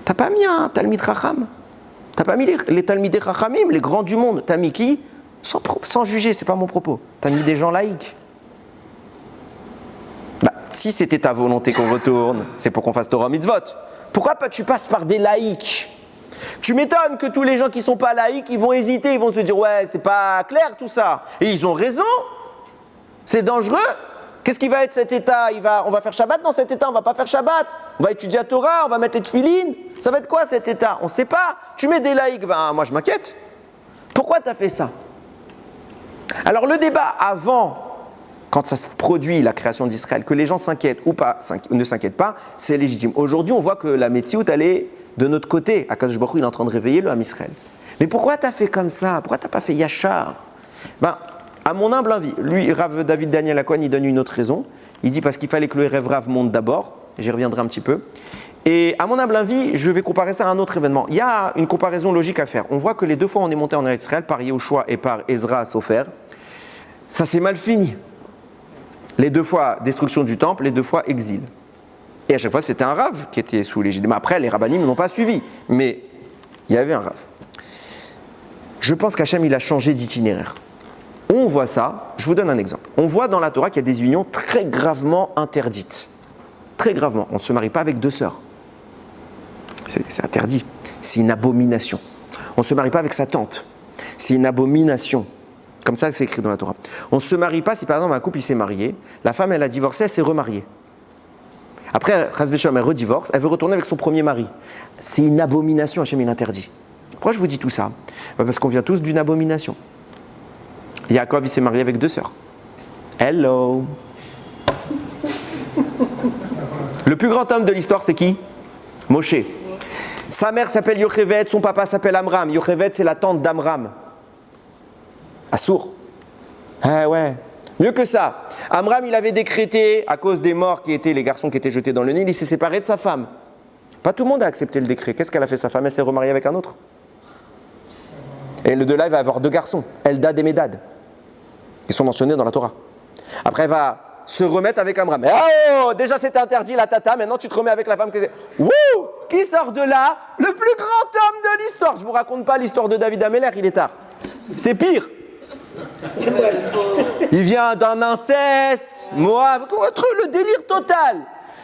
t'as pas mis un Talmid Chacham? T'as pas mis les Talmidei Chachamim, les grands du monde? T'as mis qui? Sans juger, c'est pas mon propos. T'as mis des gens laïcs. Bah, si c'était ta volonté qu'on retourne, c'est pour qu'on fasse Torah Mitzvot. Pourquoi tu passes par des laïcs? Tu m'étonnes que tous les gens qui sont pas laïcs, ils vont hésiter, ils vont se dire ouais, c'est pas clair tout ça. Et ils ont raison. C'est dangereux. Qu'est-ce qui va être cet état? On va faire Shabbat dans cet état, on va pas faire Shabbat. On va étudier la Torah, on va mettre les tefilines. Ça va être quoi cet état? On sait pas. Tu mets des laïcs, ben moi je m'inquiète. Pourquoi tu as fait ça? Alors le débat avant, quand ça se produit, la création d'Israël, que les gens s'inquiètent ou pas, ne s'inquiètent pas, c'est légitime. Aujourd'hui, on voit que la Metsiout, elle est de notre côté. Akadosh Baruch Hu, il est en train de réveiller le Ham Israël. Mais pourquoi tu as fait comme ça? Pourquoi tu n'as pas fait Yachar? Ben, à mon humble avis, lui, Rav David Daniel Akohen, il donne une autre raison. Il dit parce qu'il fallait que le Erev Rav monte d'abord. J'y reviendrai un petit peu. Et à mon humble avis, je vais comparer ça à un autre événement. Il y a une comparaison logique à faire. On voit que les deux fois on est monté en Israël, par Yehoshua et par Ezra Sofer, ça s'est mal fini. Les deux fois destruction du temple, les deux fois exil. Et à chaque fois c'était un Rav qui était sous l'égide. Mais après les Rabbanim n'ont pas suivi. Mais il y avait un Rav. Je pense qu'Hachem il a changé d'itinéraire. On voit ça, je vous donne un exemple. On voit dans la Torah qu'il y a des unions très gravement interdites. Très gravement. On ne se marie pas avec deux sœurs. C'est interdit. C'est une abomination. On ne se marie pas avec sa tante. C'est une abomination. Comme ça, c'est écrit dans la Torah. On ne se marie pas si par exemple un couple il s'est marié, la femme elle a divorcé, elle s'est remariée. Après, Chas v'Shalom, elle redivorce, elle veut retourner avec son premier mari. C'est une abomination, Hachem il interdit. Pourquoi je vous dis tout ça? Parce qu'on vient tous d'une abomination. Yaakov il s'est marié avec deux sœurs. Hello. Le plus grand homme de l'histoire c'est qui? Moshe. Sa mère s'appelle Yochevet, son papa s'appelle Amram. Yochevet c'est la tante d'Amram. Assour. Ah ouais. Mieux que ça. Amram, il avait décrété, à cause des morts qui étaient les garçons qui étaient jetés dans le Nil, il s'est séparé de sa femme. Pas tout le monde a accepté le décret. Qu'est-ce qu'elle a fait? Sa femme, elle s'est remariée avec un autre. Et le de là, il va avoir deux garçons, Eldad et Médad. Ils sont mentionnés dans la Torah. Après, elle va se remettre avec Amram. Oh, déjà c'était interdit la tata, maintenant tu te remets avec la femme que c'est. Wouh! Qui sort de là? Le plus grand homme de l'histoire. Je vous raconte pas l'histoire de David Améler, il est tard. C'est pire. Il vient d'un inceste, Moab, le délire total.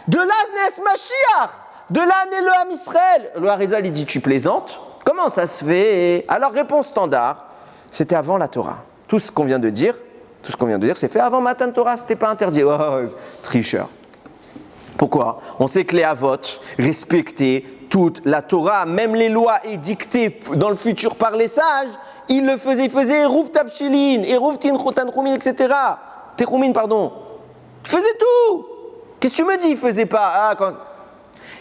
De là naît Mashiach, de là naît le Ham Israël. Le Harizal, il dit tu plaisantes? Comment ça se fait? Alors réponse standard, c'était avant la Torah. Tout ce qu'on vient de dire, c'est fait avant Matan Torah, c'était pas interdit. Oh, tricheur. Pourquoi? On sait que les Avot respectaient toute la Torah, même les lois édictées dans le futur par les sages, ils le faisaient. Ils faisaient Eruv Tavshilin, Eruv Tinchotan Rumin, etc. Terumin, pardon. Ils faisaient tout. Qu'est-ce que tu me dis? Ils ne faisaient pas.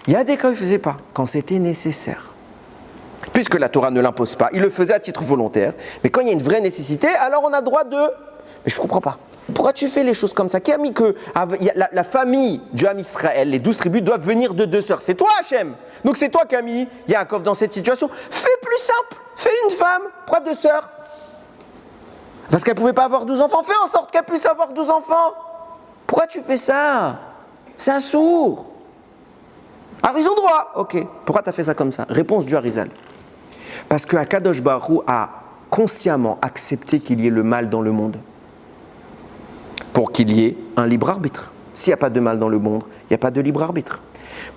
Il y a des cas où ils ne faisaient pas, quand c'était nécessaire. Puisque la Torah ne l'impose pas, ils le faisaient à titre volontaire. Mais quand il y a une vraie nécessité, alors on a droit de... Mais je ne comprends pas. Pourquoi tu fais les choses comme ça? Qui a mis que la famille du Ham Israël, les 12 tribus, doivent venir de 2 sœurs? C'est toi, Hachem. Donc c'est toi qui as mis Yaakov dans cette situation. Fais plus simple. Fais une femme. Pourquoi 2 sœurs? Parce qu'elle ne pouvait pas avoir 12 enfants. Fais en sorte qu'elle puisse avoir 12 enfants. Pourquoi tu fais ça? C'est un sourd. Alors ils ont droit. Ok. Pourquoi tu as fait ça comme ça? Réponse du Harizal. Parce que Akadosh Baruch Hu a consciemment accepté qu'il y ait le mal dans le monde. Pour qu'il y ait un libre arbitre. S'il n'y a pas de mal dans le monde, il n'y a pas de libre arbitre.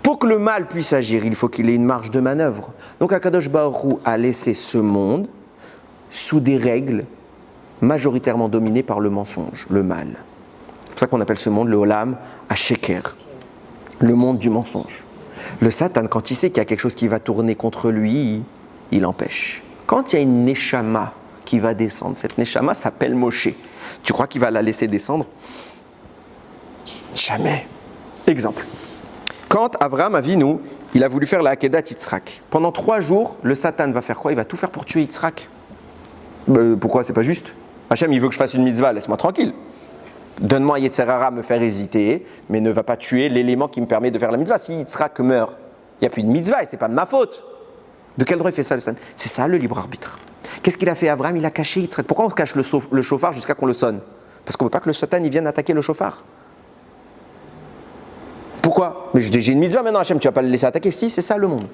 Pour que le mal puisse agir, il faut qu'il ait une marge de manœuvre. Donc Akadosh Baruch Hu a laissé ce monde sous des règles majoritairement dominées par le mensonge, le mal. C'est pour ça qu'on appelle ce monde le Olam HaSheker, le monde du mensonge. Le Satan, quand il sait qu'il y a quelque chose qui va tourner contre lui, il empêche. Quand il y a une Neshama qui va descendre, cette Neshama s'appelle Moshe. Tu crois qu'il va la laisser descendre? Jamais. Exemple. Quand Avraham Avinu, il a voulu faire la Akedat Yitzhak, pendant 3 jours, le Satan va faire quoi? Il va tout faire pour tuer Yitzhak. Pourquoi? C'est pas juste. Hachem, il veut que je fasse une mitzvah, laisse-moi tranquille. Donne-moi Yetzer Hara à me faire hésiter, mais ne va pas tuer l'élément qui me permet de faire la mitzvah. Si Yitzhak meurt, il n'y a plus de mitzvah et c'est pas de ma faute. De quel droit il fait ça, le Satan? C'est ça le libre arbitre. Qu'est-ce qu'il a fait Abraham? Il a caché Yitzhak. Pourquoi on cache le chauffard jusqu'à qu'on le sonne? Parce qu'on ne veut pas que le Satan il vienne attaquer le chauffard. Pourquoi? Mais j'ai une mitzvah maintenant, Hachem, tu ne vas pas le laisser attaquer. Si, c'est ça le monde.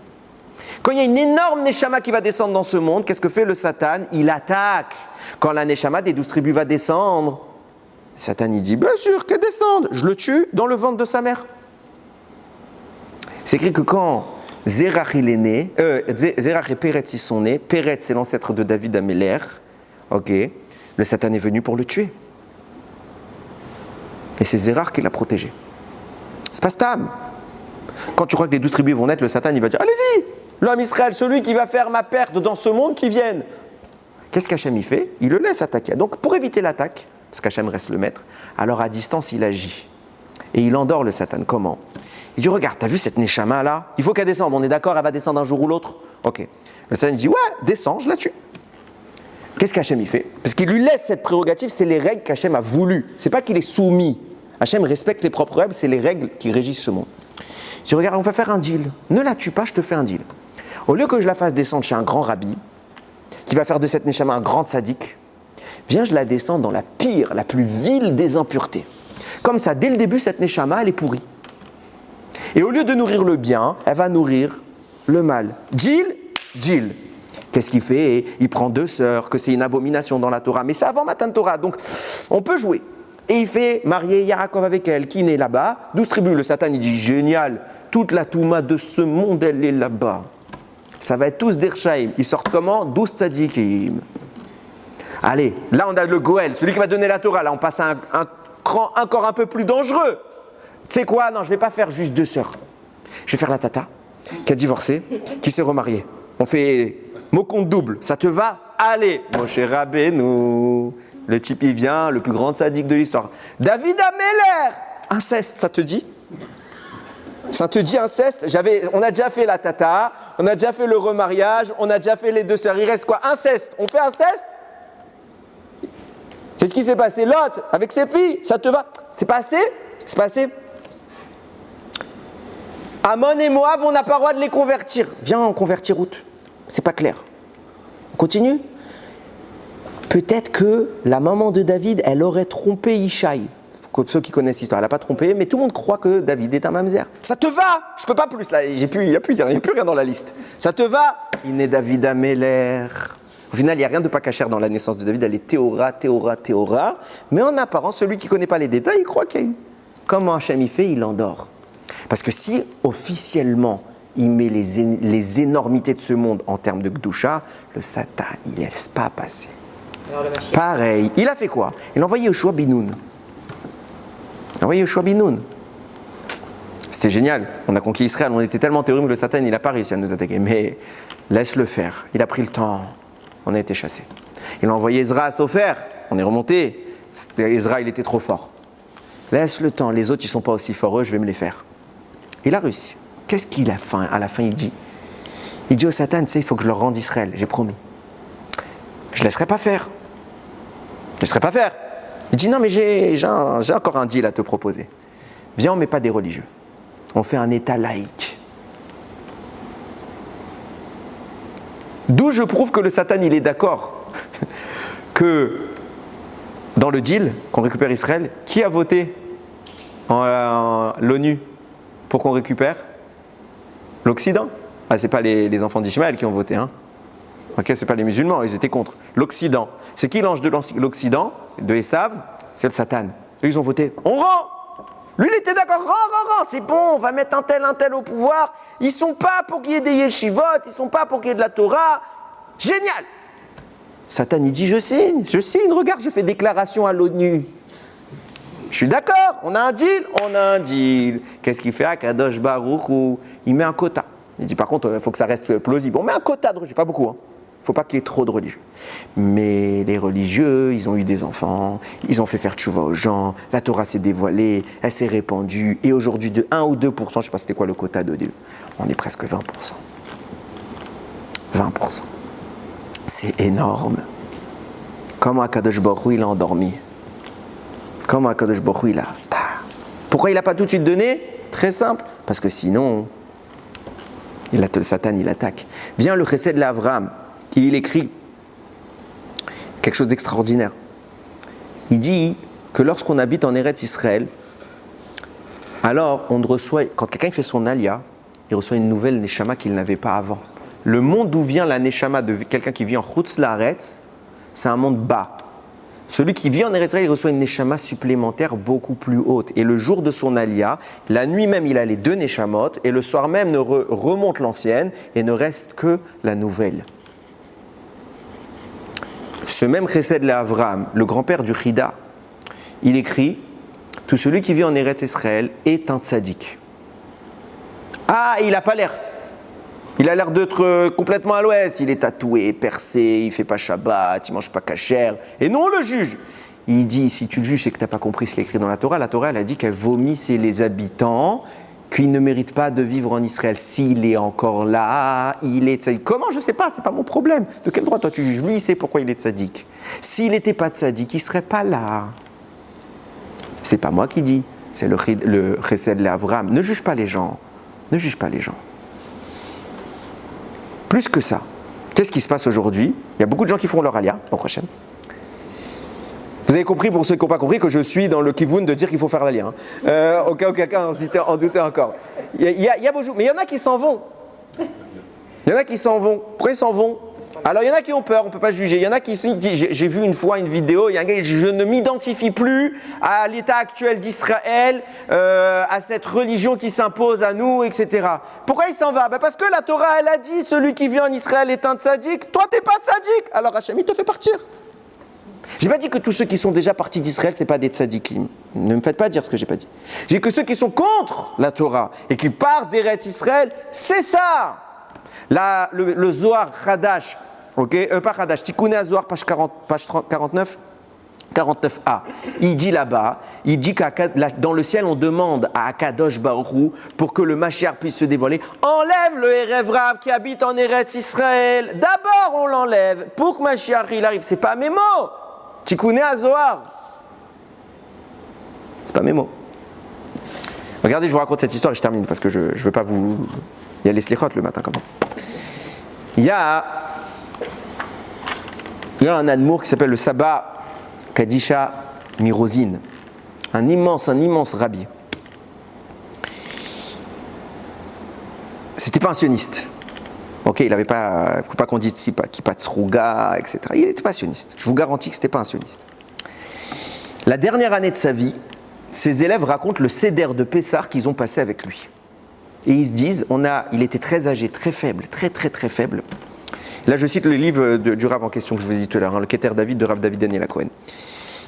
Quand il y a une énorme Neshama qui va descendre dans ce monde, qu'est-ce que fait le Satan? Il attaque. Quand la Neshama des 12 tribus va descendre, le Satan il dit, bien sûr qu'elle descende, je le tue dans le ventre de sa mère. C'est écrit que quand Zérach il est né, Zérach et Péretz ils sont nés, Péretz c'est l'ancêtre de David Améler, ok, le Satan est venu pour le tuer. Et c'est Zérach qui l'a protégé. C'est pas Stam. Quand tu crois que les 12 tribus vont naître, le Satan il va dire, allez-y, l'homme Israël, celui qui va faire ma perte dans ce monde, qui vienne. Qu'est-ce qu'Hachem il fait? Il le laisse attaquer. Donc pour éviter l'attaque, parce qu'Hachem reste le maître, alors à distance il agit. Et il endort le Satan. Comment? Il dit, regarde, t'as vu cette Neshama là? Il faut qu'elle descende, on est d'accord, elle va descendre un jour ou l'autre? Ok. Le Satan dit, ouais, descends, je la tue. Qu'est-ce qu'Hachem il fait? Parce qu'il lui laisse cette prérogative, c'est les règles qu'Hachem a voulu. C'est pas qu'il est soumis. Hachem respecte les propres règles, c'est les règles qui régissent ce monde. Je dis, regarde, on va faire un deal. Ne la tue pas, je te fais un deal. Au lieu que je la fasse descendre chez un grand rabbi, qui va faire de cette Neshama un grand sadique, viens, je la descends dans la pire, la plus vile des impuretés. Comme ça, dès le début, cette Neshama, elle est pourrie. Et au lieu de nourrir le bien, elle va nourrir le mal. Deal. Qu'est-ce qu'il fait? Il prend 2 sœurs, que c'est une abomination dans la Torah. Mais c'est avant Matan Torah, donc on peut jouer. Et il fait marier Yaakov avec elle, qui naît là-bas. 12 tribus, le Satan, il dit, génial, toute la Touma de ce monde, elle est là-bas. Ça va être tous d'Ershaïm. Ils sortent comment? 12 tzadikim. Allez, là on a le Goël, celui qui va donner la Torah. Là on passe à un cran encore un peu plus dangereux. Tu sais quoi? Non, je ne vais pas faire juste 2 sœurs. Je vais faire la tata, qui a divorcé, qui s'est remariée. On fait mot compte double. Ça te va? Allez, Moshe Rabbeinu. Le type, il vient, le plus grand sadique de l'histoire. David Améler. Inceste, ça te dit? Ça te dit inceste? On a déjà fait la tata, on a déjà fait le remariage, on a déjà fait les 2 sœurs. Il reste quoi? Inceste. On fait inceste? C'est ce qui s'est passé. Lot, avec ses filles, ça te va? C'est pas assez? C'est pas assez? Amon et Moab, on n'a pas le droit de les convertir. Viens, on convertit route. C'est pas clair. On continue? Peut-être que la maman de David, elle aurait trompé Ishaï. Ceux qui connaissent l'histoire, elle n'a pas trompé, mais tout le monde croit que David est un mamzer. Ça te va? Je peux pas plus là, il n'y a plus rien dans la liste. Ça te va? Il naît David Améler. Au final, il n'y a rien de pas cachère dans la naissance de David, elle est Théora. Mais en apparence, celui qui ne connaît pas les détails, il croit qu'il y a eu. Comment Hachem il fait? Il endort. Parce que si officiellement, il met les énormités de ce monde en termes de Gdusha, le Satan, il ne laisse pas passer. Pareil. Il a fait quoi? Il a envoyé Yoshua Binoun. C'était C'était génial. On a conquis Israël. On était tellement terrorisés que le Satan, il n'a pas réussi à nous attaquer. Mais laisse-le faire. Il a pris le temps. On a été chassés. Il a envoyé Ezra à Sopher. On est remonté. Ezra, il était trop fort. Laisse le temps. Les autres, ils ne sont pas aussi forts. Eux, je vais me les faire. Il a réussi. Qu'est-ce qu'il a fait à la fin, il dit au Satan, tu sais, il faut que je leur rende Israël. J'ai promis. Je ne laisserai pas faire. Je ne laisserai pas faire. Il dit, non, mais j'ai encore un deal à te proposer. Viens, on ne met pas des religieux. On fait un État laïque. D'où je prouve que le Satan, il est d'accord que dans le deal, qu'on récupère Israël, qui a voté en l'ONU pour qu'on récupère l'Occident? Ah, ce n'est pas les enfants d'Ishmaël qui ont voté, hein. Ok, ce n'est pas les musulmans, ils étaient contre. L'Occident. C'est qui l'ange de l'Occident, de Esav? C'est le Satan. Eux, ils ont voté. On rend! Lui, il était d'accord. Rend, c'est bon, on va mettre un tel au pouvoir. Ils ne sont pas pour qu'il y ait des yeshivot, ils ne sont pas pour qu'il y ait de la Torah. Génial! Satan, il dit, je signe, regarde, je fais déclaration à l'ONU. Je suis d'accord, on a un deal. Qu'est-ce qu'il fait à Kadosh Baruch Hu? Il met un quota. Il dit, par contre, il faut que ça reste plausible. On met un quota de religieux, pas beaucoup, hein. Il ne faut pas qu'il y ait trop de religieux. Mais les religieux, ils ont eu des enfants, ils ont fait faire tchouva aux gens, la Torah s'est dévoilée, elle s'est répandue, et aujourd'hui de 1 ou 2%, je ne sais pas c'était quoi le quota de deal, on est presque 20%. 20%. C'est énorme. Comment Akadosh Baruch Hu, il a endormi? Comment Akadosh Baruch Hu, il a... Pourquoi il n'a pas tout de suite donné? Très simple, parce que sinon, le Satan, il attaque. Vient le Chesed l'Avraham, il écrit quelque chose d'extraordinaire. Il dit que lorsqu'on habite en Eretz Israël, alors on reçoit, quand quelqu'un fait son alia, il reçoit une nouvelle neshama qu'il n'avait pas avant. Le monde d'où vient la neshama de quelqu'un qui vit en Chutz Laaretz, c'est un monde bas. Celui qui vit en Eretz Israël, il reçoit une neshama supplémentaire beaucoup plus haute. Et le jour de son alia, la nuit même, il a les 2 neshamot, et le soir même, remonte l'ancienne, et ne reste que la nouvelle. Ce même Chesed l'Avraham, le grand-père du Chida, il écrit « Tout celui qui vit en Eretz Israël est un tzaddik. » Ah, il n'a pas l'air. Il a l'air d'être complètement à l'ouest. Il est tatoué, percé, il ne fait pas Shabbat, il ne mange pas kasher. Et nous, on le juge. Il dit, si tu le juges, c'est que tu n'as pas compris ce qui est écrit dans la Torah. La Torah, elle a dit qu'elle vomissait les habitants, qu'ils ne méritent pas de vivre en Israël. S'il est encore là, il est tzaddik. Comment? Je ne sais pas, ce n'est pas mon problème. De quel droit toi tu juges? Lui, il sait pourquoi il est tzaddik. S'il n'était pas tzaddik, il ne serait pas là. Ce n'est pas moi qui dis, c'est le Chesed l'Avraham. Ne juge pas les gens. Ne juge pas les gens. Plus que ça, qu'est-ce qui se passe aujourd'hui? Il y a beaucoup de gens qui font leur alia, au prochain. Vous avez compris, pour ceux qui n'ont pas compris, que je suis dans le kivoun de dire qu'il faut faire l'alia. Au cas où quelqu'un en doutait encore. Il y a beaucoup, mais il y en a qui s'en vont. Il y en a qui s'en vont. Pourquoi ils s'en vont? Alors il y en a qui ont peur, on ne peut pas juger. Il y en a qui disent, j'ai vu une fois une vidéo, il y a un gars qui dit, je ne m'identifie plus à l'état actuel d'Israël, à cette religion qui s'impose à nous, etc. Pourquoi il s'en va? Parce que la Torah, elle a dit, celui qui vient en Israël est un tzaddik. Toi, tu n'es pas tzaddik. Alors Hachem, il te fait partir. Je n'ai pas dit que tous ceux qui sont déjà partis d'Israël, ce n'est pas des tzaddikim. Ne me faites pas dire ce que je n'ai pas dit. J'ai dit que ceux qui sont contre la Torah et qui partent d'Eretz Israël, c'est ça. Le Zohar Hadash, pas Hadash, Tikkuné Zohar, page 49, 49a. Il dit là-bas, il dit que dans le ciel, on demande à Akadosh Baruch Hu pour que le Mashiach puisse se dévoiler. Enlève le Erev Rav qui habite en Eretz Israël. D'abord, on l'enlève pour que Mashiach il arrive. C'est pas mes mots. Tikkuné Zohar. C'est pas mes mots. Regardez, je vous raconte cette histoire et je termine parce que je ne veux pas vous. Il y a les slichot le matin quand même. Il y a un admour qui s'appelle le Saba Kadisha Mirozin, un immense rabbi. C'était pas un sioniste. Ok, il n'avait pas, faut pas qu'on dise Kippat Sruga, etc. Il était pas sioniste. Je vous garantis que c'était pas un sioniste. La dernière année de sa vie, ses élèves racontent le Seder de Pessah qu'ils ont passé avec lui. Et ils se disent, il était très âgé, très faible, très faible. Là, je cite le livre du Rav en question que je vous ai dit tout à l'heure, le Keter David de Rav David Daniel Cohen.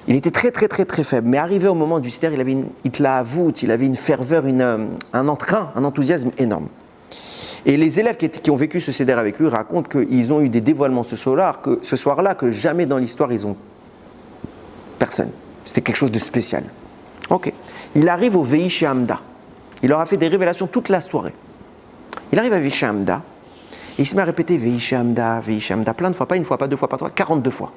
Il était très faible, mais arrivé au moment du siddur, il avait une itlaavout, il avait une ferveur, un entrain, un enthousiasme énorme. Et les élèves qui ont vécu ce siddur avec lui racontent qu'ils ont eu des dévoilements ce soir-là que jamais dans l'histoire ils ont personne. C'était quelque chose de spécial. Ok. Il arrive au Veish Hamda. Il leur a fait des révélations toute la soirée. Il arrive à Veish Hamda et il se met à répéter Veish Hamda plein de fois, pas une fois, pas deux fois, pas trois, 42 fois.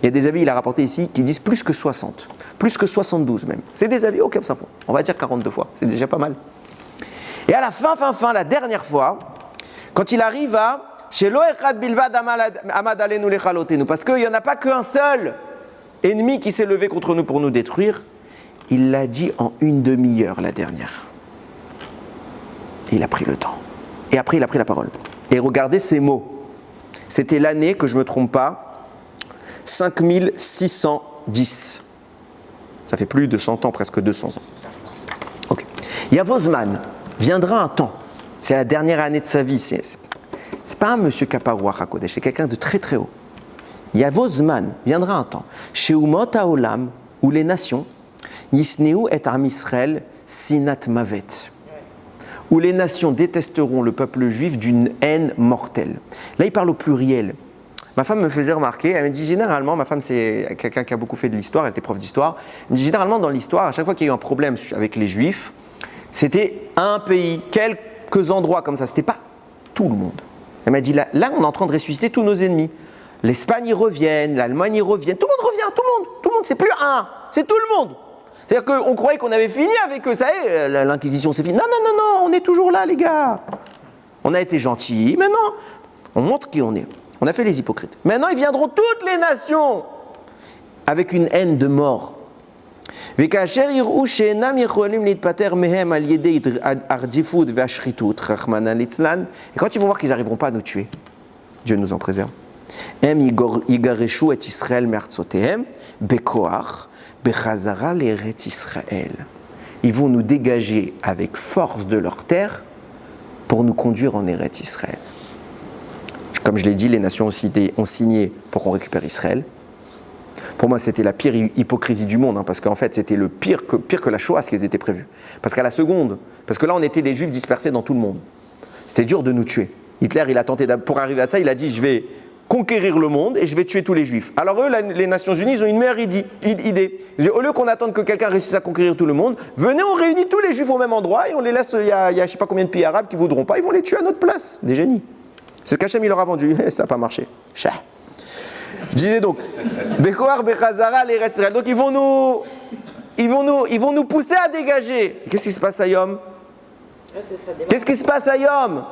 Il y a des avis, il a rapporté ici, qui disent plus que 60, plus que 72 même. C'est des avis, ok, ça fond. On va dire 42 fois, c'est déjà pas mal. Et à la fin, la dernière fois, quand il arrive à chez Loechad Bilvad Amad Alenu Lechalotenu, parce qu'il n'y en a pas qu'un seul ennemi qui s'est levé contre nous pour nous détruire, il l'a dit en une demi-heure la dernière. Et il a pris le temps. Et après, il a pris la parole. Et regardez ces mots. C'était l'année, que je ne me trompe pas, 5610. Ça fait plus de 100 ans, presque 200 ans. Ok. Yavozman, viendra un temps, c'est la dernière année de sa vie, c'est pas un monsieur Kaparoua Hakodesh, c'est quelqu'un de très haut. Yavozman, viendra un temps, chez Umot Haolam, où les nations, Yisneu et Am Israël, Sinat Mavet, où les nations détesteront le peuple juif d'une haine mortelle. Là, il parle au pluriel. Ma femme me faisait remarquer, elle me dit généralement, ma femme c'est quelqu'un qui a beaucoup fait de l'histoire, elle était prof d'histoire, elle me dit généralement dans l'histoire, à chaque fois qu'il y a eu un problème avec les juifs, c'était un pays, quelques endroits comme ça, c'était pas tout le monde. Elle m'a dit là on est en train de ressusciter tous nos ennemis. L'Espagne y revienne, l'Allemagne y revienne, tout le monde revient, tout le monde, c'est plus un, c'est tout le monde. C'est-à-dire qu'on croyait qu'on avait fini avec eux, ça y est, l'inquisition c'est fini. Non, on est toujours là les gars. On a été gentils, maintenant on montre qui on est. On a fait les hypocrites. Maintenant, ils viendront toutes les nations avec une haine de mort. Et quand tu vont voir qu'ils n'arriveront pas à nous tuer, Dieu nous en préserve. Ils vont nous dégager avec force de leur terre pour nous conduire en Eretz Israël. Comme je l'ai dit, les nations ont signé pour qu'on récupère Israël. Pour moi, c'était la pire hypocrisie du monde, parce qu'en fait, c'était le pire que la Shoah, ce qui était prévu. Parce qu'à la seconde, parce que là, on était des Juifs dispersés dans tout le monde. C'était dur de nous tuer. Hitler, il a tenté, pour arriver à ça, il a dit, je vais conquérir le monde et je vais tuer tous les Juifs. Alors eux, les Nations Unies, ils ont une meilleure idée. Ils disent, au lieu qu'on attende que quelqu'un réussisse à conquérir tout le monde, venez, on réunit tous les Juifs au même endroit et on les laisse, il y a je ne sais pas combien de pays arabes qui ne voudront pas, ils vont les tuer à notre place. Des génies. C'est ce qu'Hachem il leur a vendu, ça n'a pas marché. Je disais donc, Bekoar Bechazara l'Eretz Israël. Donc ils vont nous pousser à dégager. Qu'est-ce qui se passe à Yom? Qu'est-ce qui se passe à Yom?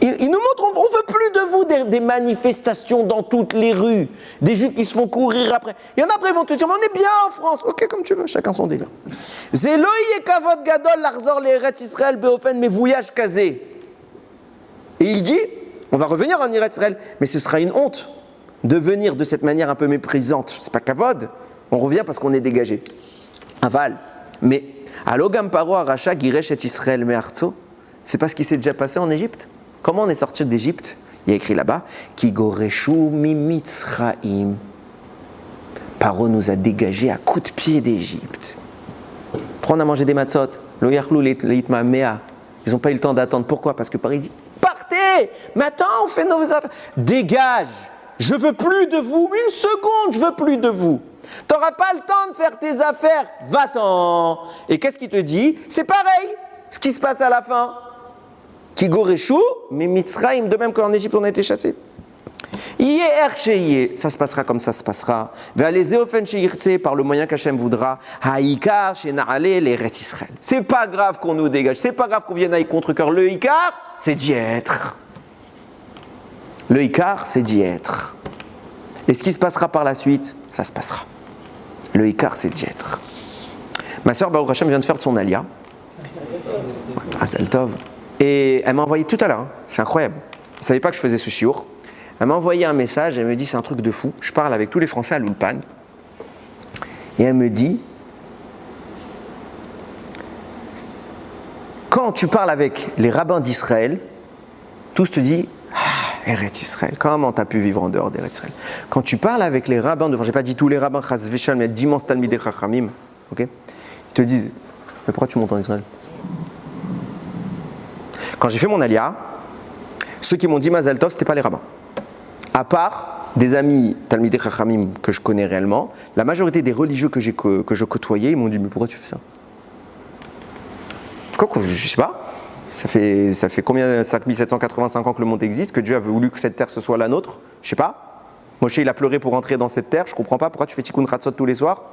Ils nous montrent, on ne veut plus de vous des manifestations dans toutes les rues, des Juifs qui se font courir après. Il y en a après, ils vont te dire, mais on est bien en France. Ok, comme tu veux, chacun son délire. Zeloi et Kavod Gadol l'Arzor l'Eretz Israël Beofen mais voyage casé. Et il dit, on va revenir en Eretz Israël, mais ce sera une honte de venir de cette manière un peu méprisante. C'est pas kavod, on revient parce qu'on est dégagé. Aval. Mais Alogam Paro Aracha Giresh et Israël Me'artso, c'est pas ce qui s'est déjà passé en Égypte. Comment on est sorti d'Égypte? Il y a écrit là-bas, Ki Goreshu Mimitzraim. Paro nous a dégagés à coups de pied d'Égypte. Prendre à manger des matzot, lo yachlou leitma mea. Ils n'ont pas eu le temps d'attendre. Pourquoi? Parce que Paris dit, partez! Maintenant, on fait nos affaires. Dégage! Je veux plus de vous. Une seconde, je veux plus de vous. Tu n'auras pas le temps de faire tes affaires. Va-t'en. Et qu'est-ce qu'il te dit? C'est pareil. Ce qui se passe à la fin. Ki goreshu, mais Mitzrayim, de même qu'en Égypte, on a été chassés. Ça se passera comme ça se passera. Par le moyen qu'Hachem voudra. C'est pas grave qu'on nous dégage. C'est pas grave qu'on vienne avec contre-cœur. Le Ikar, c'est d'y être. Le Ikar, c'est d'y être. Et ce qui se passera par la suite, ça se passera. Le Ikar, c'est d'y être. Ma sœur Baruch Hashem vient de faire de son alia. Mazal Tov. Et elle m'a envoyé tout à l'heure. C'est incroyable. Elle ne savait pas que je faisais ce shiur. Elle m'a envoyé un message, elle me dit c'est un truc de fou. Je parle avec tous les Français à l'Ulpan. Et elle me dit, quand tu parles avec les rabbins d'Israël, tous te disent, Eretz Israël, comment tu as pu vivre en dehors d'Eretz Israël? Quand tu parles avec les rabbins, je n'ai pas dit tous les rabbins, chas v'shal, mais d'immenses talmidei chachamim, ok? Ils te disent, mais pourquoi tu montes en Israël? Quand j'ai fait mon alia, ceux qui m'ont dit Mazal Tov, ce n'étaient pas les rabbins. À part des amis talmidei chachamim que je connais réellement, la majorité des religieux que je côtoyais, ils m'ont dit, mais pourquoi tu fais ça? Quoi, je sais pas. Ça fait combien, 5785 ans que le monde existe, que Dieu a voulu que cette terre ce soit la nôtre? Je sais pas. Moshe il a pleuré pour entrer dans cette terre, je comprends pas. Pourquoi tu fais Tikkun Chatzot tous les soirs?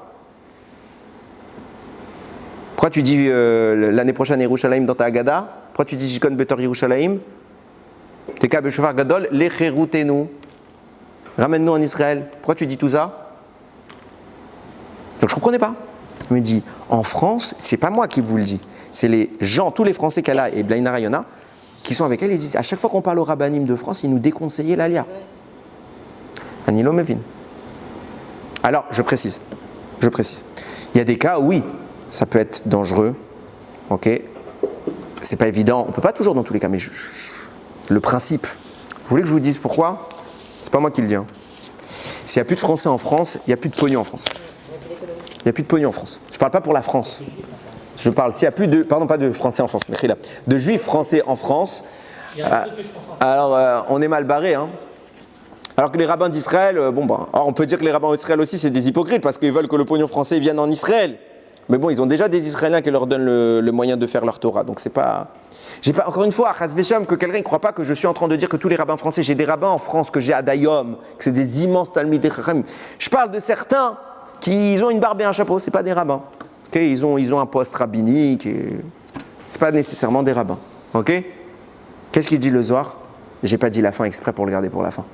Pourquoi tu dis l'année prochaine Yerushalayim dans ta Haggadah? Pourquoi tu dis Jikon Betor Yerushalayim? Teka Beshofar Gadol, Lecherutenu. Ramène-nous en Israël. Pourquoi tu dis tout ça? Donc je comprenais pas. Il me dit, en France, c'est pas moi qui vous le dis. C'est les gens, tous les Français qu'elle a, et Blaina Rayona, qui sont avec elle, ils disent, à chaque fois qu'on parle au rabbinim de France, ils nous déconseillaient l'Alia. Anilo Mevin. Alors, je précise. Il y a des cas où, oui, ça peut être dangereux, ok? C'est pas évident, on peut pas toujours dans tous les cas, mais le principe. Vous voulez que je vous dise pourquoi? C'est pas moi qui le dis. Hein. S'il n'y a plus de Français en France, il n'y a plus de pognon en France. Il n'y a plus de pognon en France. Je ne parle pas pour la France. Je parle, s'il n'y a plus de, pardon, pas de Français en France, mais là, de Juifs français en France, alors on est mal barré. Hein. Alors que les rabbins d'Israël, alors on peut dire que les rabbins d'Israël aussi, c'est des hypocrites parce qu'ils veulent que le pognon français vienne en Israël. Mais bon, ils ont déjà des Israéliens qui leur donnent le moyen de faire leur Torah. Donc c'est pas... J'ai pas, encore une fois, Chas Vesham, que quelqu'un ne croit pas que je suis en train de dire que tous les rabbins français, j'ai des rabbins en France que j'ai à Dayom, que c'est des immenses talmidei chachamim. Je parle de certains qui ont une barbe et un chapeau, c'est pas des rabbins. Okay, ils ont un poste rabbinique, c'est pas nécessairement des rabbins. Ok? Qu'est-ce qu'il dit le Zohar? J'ai pas dit la fin exprès pour le garder pour la fin.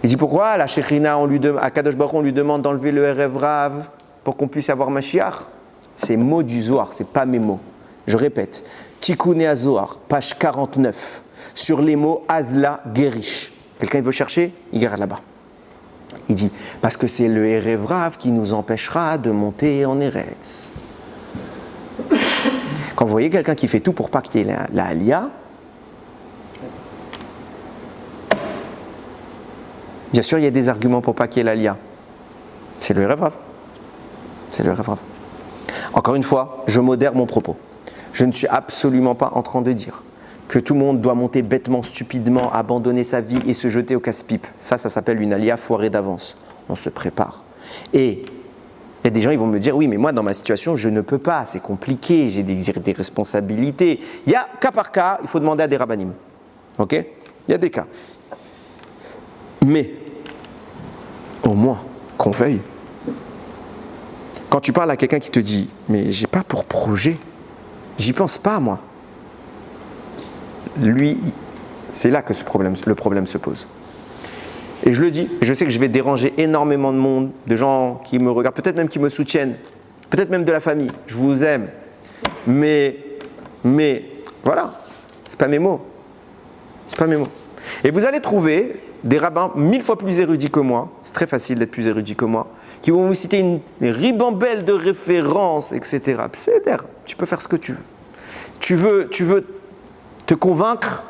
Il dit pourquoi la Shekhinah, à Kadosh Baruch Hu, on lui demande d'enlever le Erev Rav pour qu'on puisse avoir Mashiach. C'est mots du Zohar, c'est pas mes mots. Je répète, Tikkuné Zohar, page 49, sur les mots Azla Gerish. Quelqu'un veut chercher? Il regarde là-bas. Il dit, parce que c'est le Erev Rav qui nous empêchera de monter en Eretz. Quand vous voyez quelqu'un qui fait tout pour pas qu'il y ait la Aliyah, bien sûr, il y a des arguments pour pas qu'il y ait l'Aliyah. C'est le Erev Rav. C'est le Erev Rav. Encore une fois, je modère mon propos. Je ne suis absolument pas en train de dire que tout le monde doit monter bêtement, stupidement, abandonner sa vie et se jeter au casse-pipe. Ça s'appelle une alia foirée d'avance. On se prépare. Et il y a des gens qui vont me dire, oui, mais moi, dans ma situation, je ne peux pas, c'est compliqué, j'ai des responsabilités. Il y a cas par cas, il faut demander à des rabbinim. Ok? Il y a des cas. Mais, au moins, qu'on veuille. Quand tu parles à quelqu'un qui te dit, mais j'ai pas pour projet, j'y pense pas, moi. Lui, c'est là que le problème se pose. Et je le dis, et je sais que je vais déranger énormément de monde, de gens qui me regardent, peut-être même qui me soutiennent, peut-être même de la famille. Je vous aime. Mais voilà, c'est pas mes mots. C'est pas mes mots. Et vous allez trouver des rabbins 1000 fois plus érudits que moi, c'est très facile d'être plus érudit que moi, qui vont vous citer une ribambelle de références, etc. C'est-à-dire, tu peux faire ce que tu veux. Tu veux te convaincre,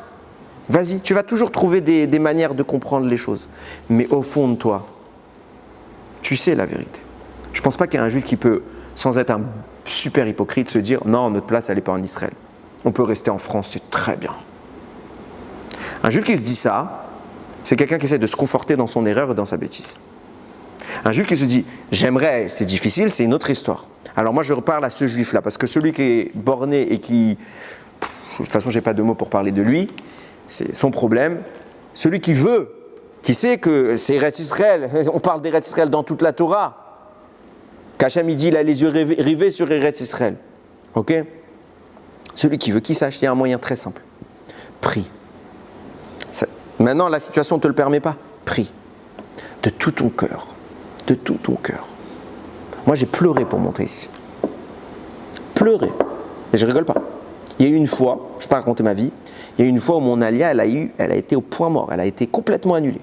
vas-y, tu vas toujours trouver des manières de comprendre les choses. Mais au fond de toi, tu sais la vérité. Je ne pense pas qu'il y ait un juif qui peut, sans être un super hypocrite, se dire « Non, notre place, elle n'est pas en Israël. On peut rester en France, c'est très bien. » Un juif qui se dit ça, c'est quelqu'un qui essaie de se conforter dans son erreur et dans sa bêtise. Un juif qui se dit « J'aimerais, c'est difficile, c'est une autre histoire. » Alors moi, je reparle à ce juif-là, parce que celui qui est borné et qui... De toute façon, je n'ai pas de mots pour parler de lui, c'est son problème. Celui qui veut, qui sait que c'est Eretz Israël, on parle d'Eretz Israël dans toute la Torah. Qu'Hachem il dit, il a les yeux rivés sur Eretz Israël. Ok? Celui qui veut, qui sache, il y a un moyen très simple. Prie. Maintenant, la situation ne te le permet pas. Prie. De tout ton cœur. De tout ton cœur. Moi, j'ai pleuré pour monter ici. Pleuré. Et je rigole pas. Il y a eu une fois, je ne vais pas raconter ma vie, il y a eu une fois où mon alia, elle a été au point mort, elle a été complètement annulée.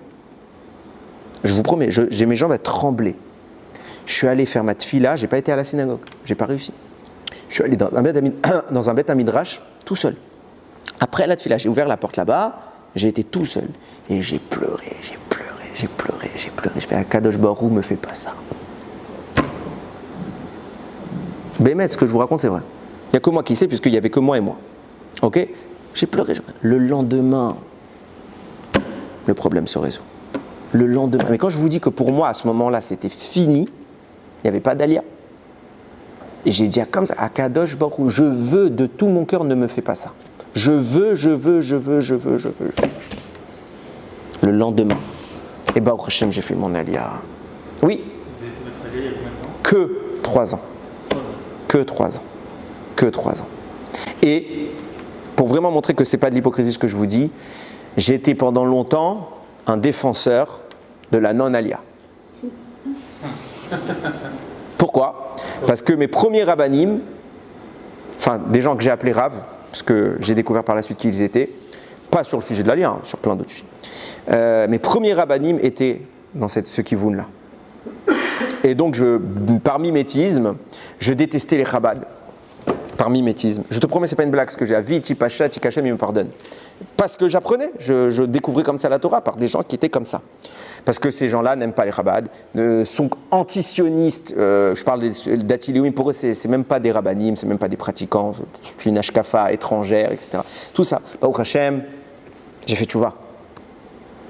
Je vous promets, mes jambes à trembler. Je suis allé faire ma tfila, je n'ai pas été à la synagogue, je n'ai pas réussi. Je suis allé dans un beth midrash tout seul. Après la tfila, j'ai ouvert la porte là-bas, j'ai été tout seul. Et j'ai pleuré. Je fais, Akadosh Baruch Hu, me fais pas ça. Bémet, ce que je vous raconte, c'est vrai. Il n'y a que moi qui sais, puisqu'il n'y avait que moi et moi. Ok? J'ai pleuré. Le lendemain, le problème se résout. Le lendemain. Mais quand je vous dis que pour moi, à ce moment-là, c'était fini, il n'y avait pas d'Alia. Et j'ai dit comme ça, Akadosh Baruch Hu, je veux de tout mon cœur, ne me fais pas ça. Je veux. Le lendemain, et Baruch Hashem, j'ai fait mon Alia. Oui. Vous avez fait votre Alia il y a combien de temps? Que 3 ans. Que 3 ans. Et pour vraiment montrer que ce n'est pas de l'hypocrisie ce que je vous dis, j'ai été pendant longtemps un défenseur de la non-Alia. Pourquoi? Parce que mes premiers rabbanim, enfin des gens que j'ai appelés Rav, parce que j'ai découvert par la suite qui ils étaient, pas sur le sujet de l'Alia, hein, sur plein d'autres sujets. Mes premiers rabbanim étaient dans ce kivun-là. Et donc, par mimétisme, je détestais les Chabad. Par mimétisme. Je te promets, ce n'est pas une blague, ce que j'ai à Viti, Pacha, Tikachem, il me pardonne. Parce que j'apprenais, je découvrais comme ça la Torah par des gens qui étaient comme ça. Parce que ces gens-là n'aiment pas les Chabad, sont anti-sionistes. Je parle d'Atiléouim, pour eux, c'est même pas des rabbanim, c'est même pas des pratiquants, une ashkafa étrangère, etc. Tout ça. Baruch Hashem, j'ai fait tchouva.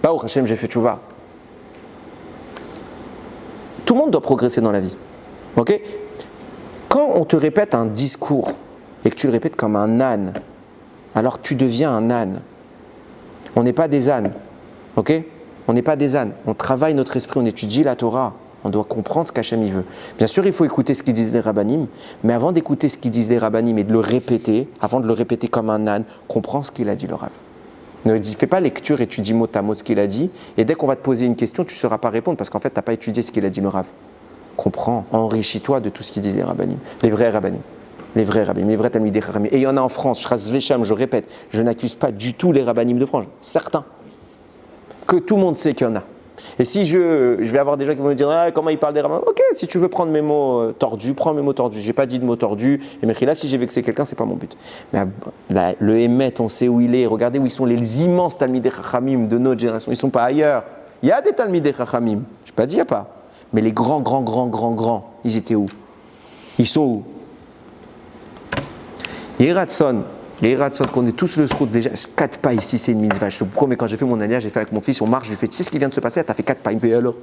Baruch Hashem, j'ai fait tchouva. Tout le monde doit progresser dans la vie. Ok? Quand on te répète un discours et que tu le répètes comme un âne, alors tu deviens un âne. On n'est pas des ânes. Ok? On n'est pas des ânes. On travaille notre esprit, on étudie la Torah. On doit comprendre ce qu'Hachem veut. Bien sûr, il faut écouter ce qu'ils disent les rabbanim, mais avant d'écouter ce qu'ils disent les rabbanim et de le répéter, avant de le répéter comme un âne, comprends ce qu'il a dit le Rav. Ne fais pas lecture, étudie mot à mot ce qu'il a dit, et dès qu'on va te poser une question, tu ne sauras pas répondre parce qu'en fait, tu n'as pas étudié ce qu'il a dit le Rav. Comprends, enrichis-toi de tout ce qu'ils disent les rabbanim, les vrais rabbanim, les vrais rabbanim, les vrais talmidei chachamim. Et il y en a en France, je répète, je n'accuse pas du tout les rabbanim de France, certains, que tout le monde sait qu'il y en a. Et si je vais avoir des gens qui vont me dire comment ils parlent des rabbanim, ok, si tu veux prendre mes mots tordus, prends mes mots tordus. J'ai pas dit de mots tordus. Et mais là, si j'ai vexé quelqu'un, c'est pas mon but. Mais le Hémet, on sait où il est. Regardez où ils sont les immenses talmidei chachamim de notre génération. Ils sont pas ailleurs. Il y a des talmidei chachamim. Je n'ai pas dit il y a pas. Mais les grands, ils étaient où? Ils sont où? Yeratson, qu'on est tous le srout déjà, 4 pas ici, c'est une mitzvah. Je te promets, quand j'ai fait mon alliage, j'ai fait avec mon fils, on marche, je lui fais, tu sais ce qui vient de se passer? T'as fait 4 pas. Il me fait alors?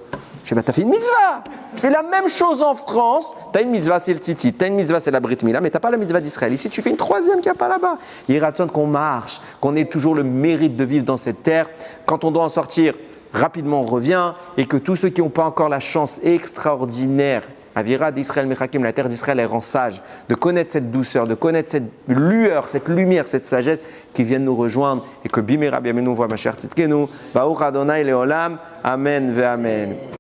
Je fais, t'as fait une mitzvah! Tu fais la même chose en France, t'as une mitzvah, c'est le tzitzit, t'as une mitzvah, c'est la brit mila, mais t'as pas la mitzvah d'Israël. Ici, tu fais une 3e qu'il n'y a pas là-bas. Yeratson, qu'on marche, qu'on ait toujours le mérite de vivre dans cette terre. Quand on doit en sortir, rapidement on revient, et que tous ceux qui n'ont pas encore la chance extraordinaire, Avira d'Israël Mechakim, la terre d'Israël, elle rend sage, de connaître cette douceur, de connaître cette lueur, cette lumière, cette sagesse qui viennent nous rejoindre, et que Bimera Biamenu voit ma chère Tzidkenu, Baruch Adonai Leolam, Amen ve Amen.